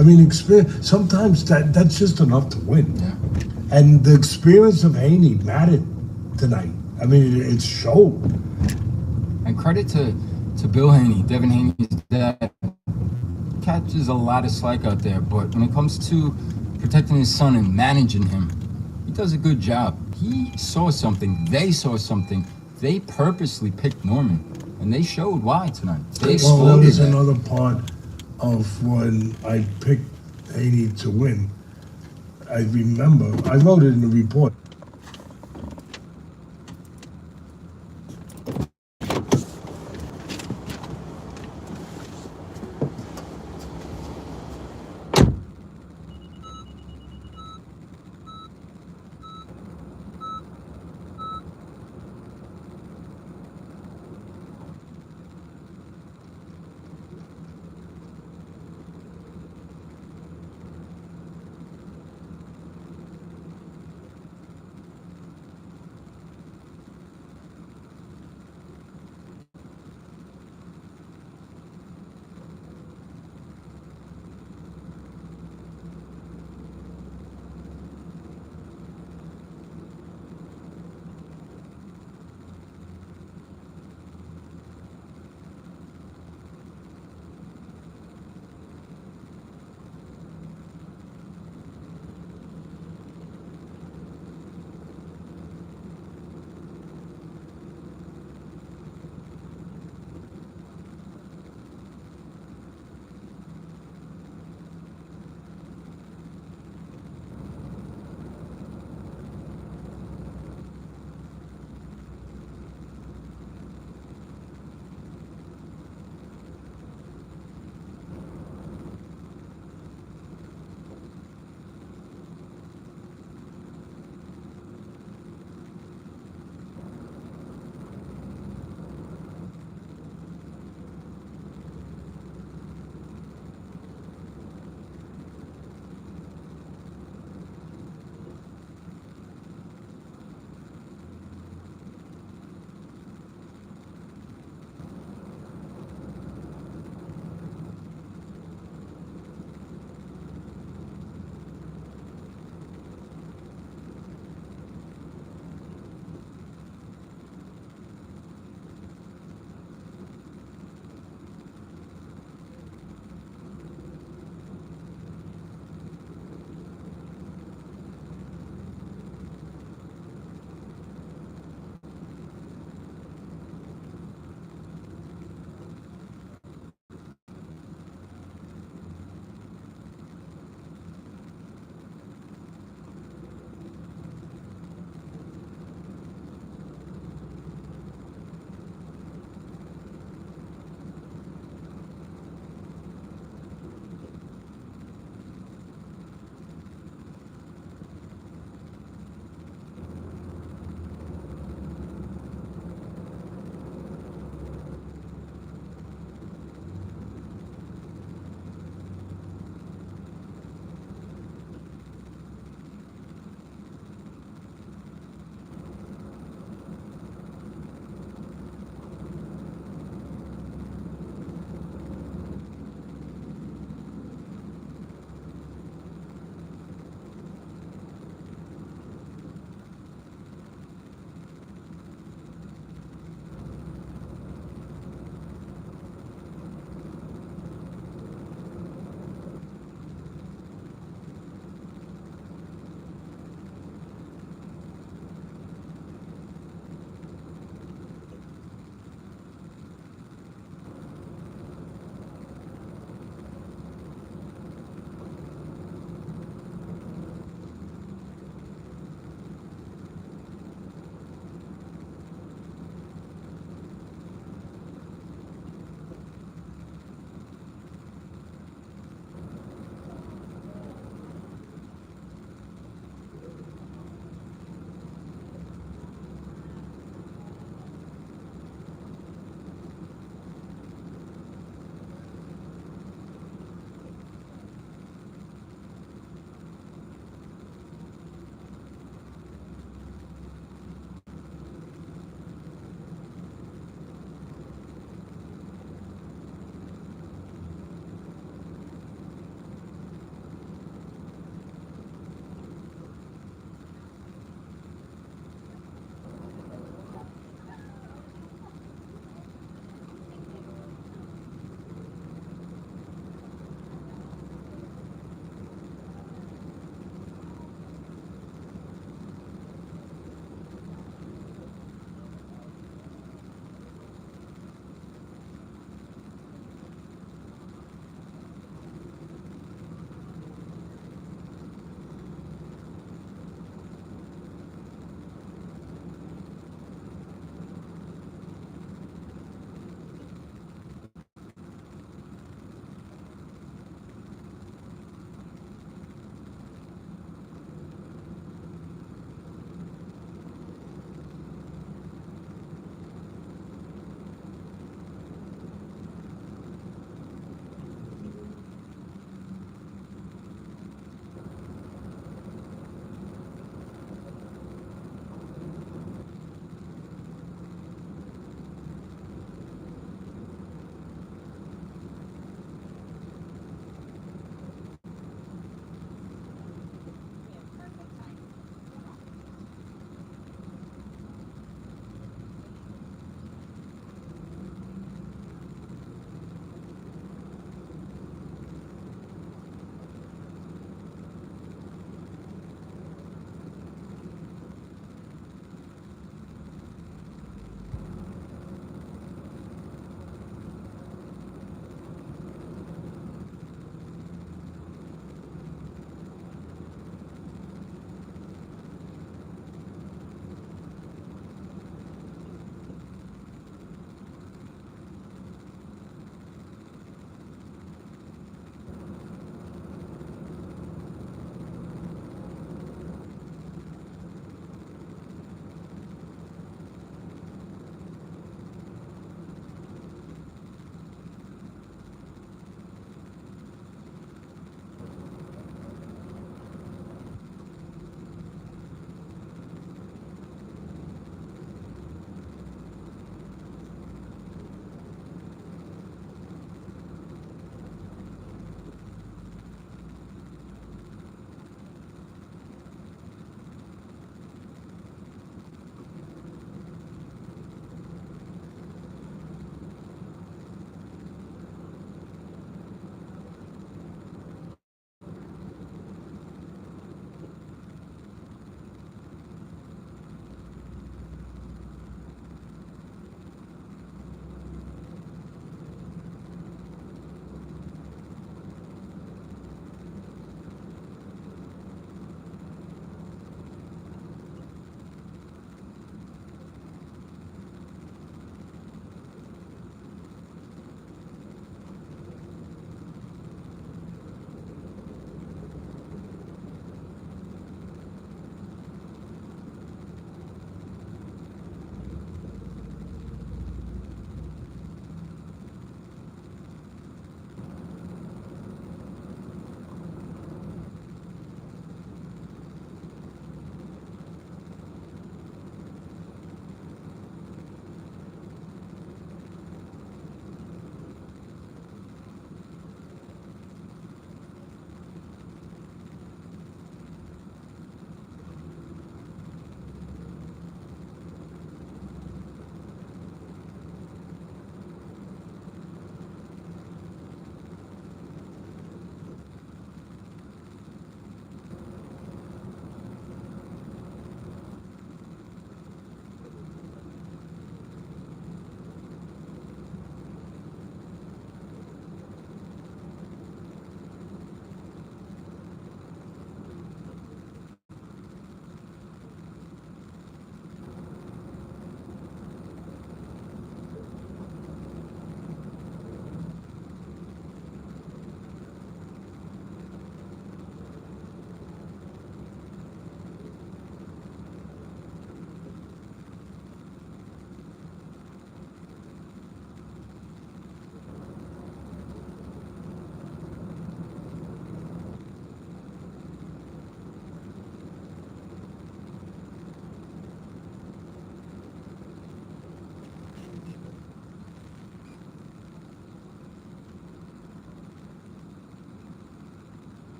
I mean, experience, sometimes that's just enough to win. Yeah. And the experience of Haney mattered tonight. I mean, it showed. And credit to Bill Haney, Devin Haney's dad. Catches a lot of slack out there, but when it comes to protecting his son and managing him, he does a good job. He saw something. They saw something. They purposely picked Norman, and they showed why tonight. They exploded. Well, that was another part of when I picked Haney to win. I remember, I wrote it in the report.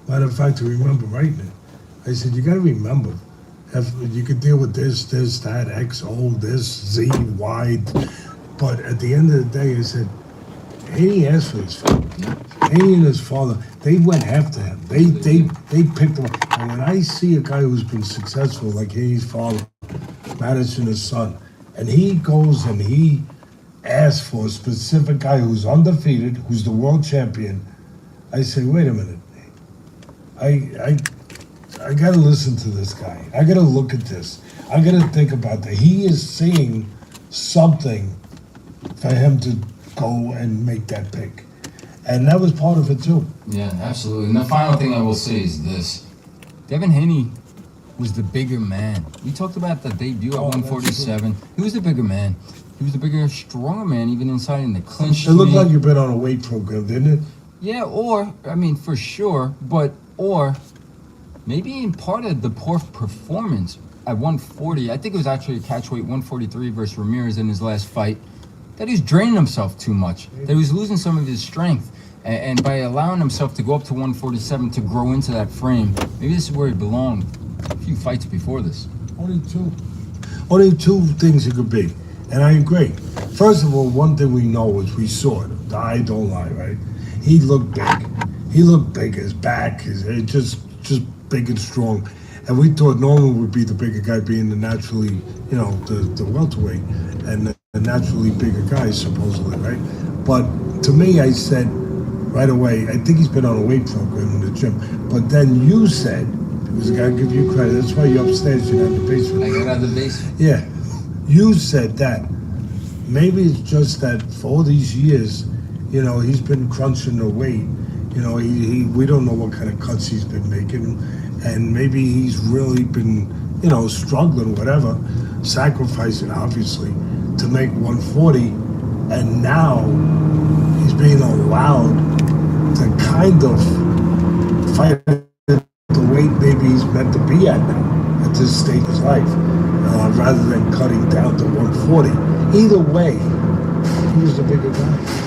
Matter of fact, I remember writing it. I said, you got to remember, if you could deal with this, that, X, O, this, Z, Y, but at the end of the day, I said, Haney asked for his father. Haney and his father, they went after him. They picked him up. And when I see a guy who's been successful like Haney's father, Madison, his son, and he goes and he asks for a specific guy who's undefeated, who's the world champion, I say, wait a minute. I gotta listen to this guy. I gotta look at this. I gotta think about that. He is seeing something for him to go and make that pick. And that was part of it too. Yeah, absolutely. And the final thing I will say is this. Devin Haney was the bigger man. We talked about the debut at 147. He was the bigger man. He was the bigger, stronger man, even inside in the clinch. It looked like you've been on a weight program, didn't it? Yeah, or, I mean, for sure, or maybe in part of the poor performance at 140, I think it was actually a catchweight 143 versus Ramirez in his last fight, that he's draining himself too much, that he was losing some of his strength. And by allowing himself to go up to 147 to grow into that frame, maybe this is where he belonged a few fights before this. Only two things it could be. And I agree. First of all, one thing we know is we saw it. The eye don't lie, right? He looked big. He looked big. His back, his head, just big and strong. And we thought Norman would be the bigger guy, being the naturally, the welterweight and the naturally bigger guy, supposedly, right? But to me, I said right away, I think he's been on a weight program in the gym. But then you said, because I gotta give you credit, that's why you're upstairs, you're not in the basement. I got out of the basement. Yeah. You said that. Maybe it's just that for all these years, he's been crunching the weight. We don't know what kind of cuts he's been making. And maybe he's really been, struggling, whatever, sacrificing, obviously, to make 140. And now he's being allowed to kind of fight the weight maybe he's meant to be at now, at this stage of his life, rather than cutting down to 140. Either way, he was the bigger guy.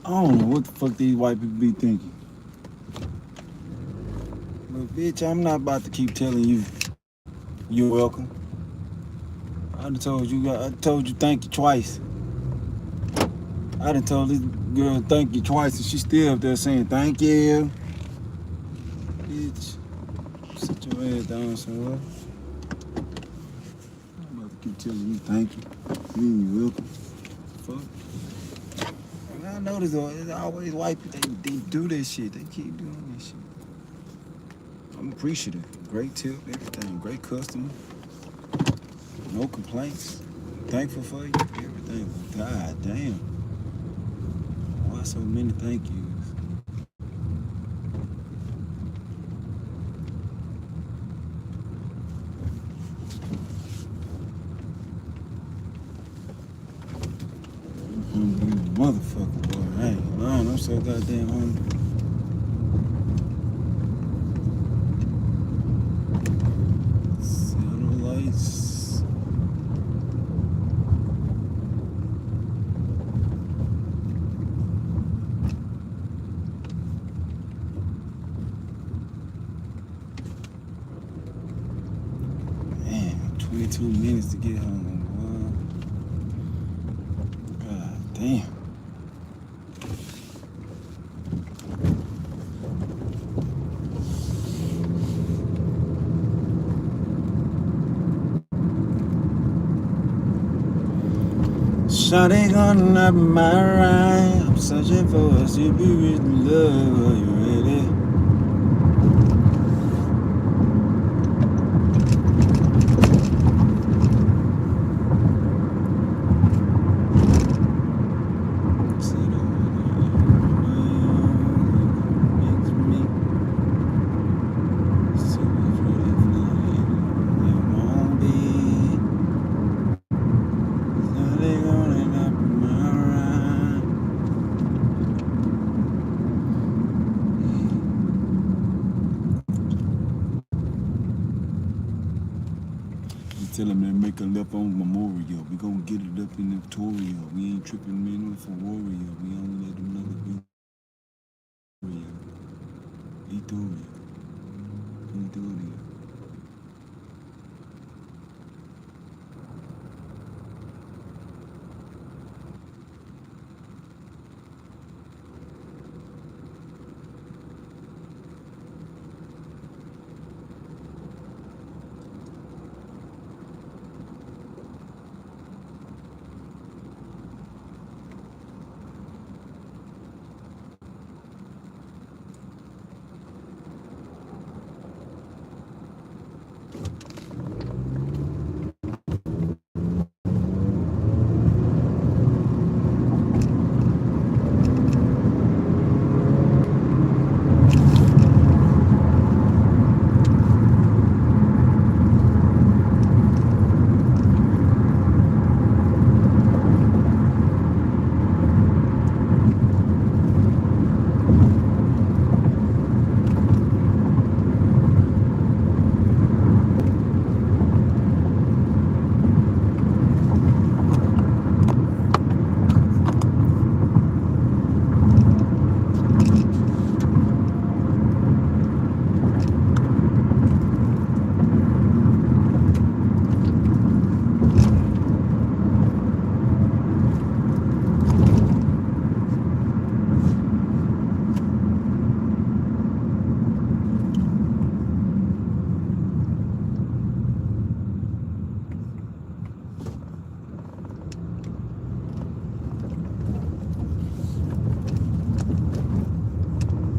I don't know what the fuck these white people be thinking. But bitch, I'm not about to keep telling you you're welcome. I told you thank you twice. I done told this girl thank you twice and she's still up there saying thank you. Bitch, sit your ass down somewhere. I'm about to keep telling you thank you. You welcome. Fuck. And I notice there's always white people, they do this shit. They keep doing this shit. I'm appreciative. Great tip, everything. Great customer. No complaints. Thankful for you, everything. But God damn. Why so many thank yous? Motherfucker, boy. I ain't lying. I'm so goddamn hungry. Lights. Man, 22 minutes to get home, boy. God damn. Shawty gonna up my ride. I'm searching for a secret love. Are you ready? Tell them they make a left on Memorial. We gonna get it up in Victoria. We ain't tripping men for Warrior. We only let them know that we Warrior. Victoria. Victoria.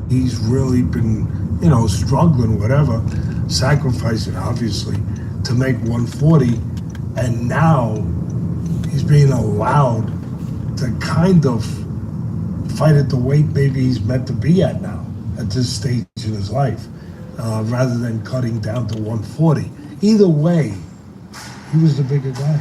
He's really been, struggling, whatever, sacrificing, obviously, to make 140. And now he's being allowed to kind of fight at the weight maybe he's meant to be at now, at this stage in his life, rather than cutting down to 140. Either way, he was the bigger guy.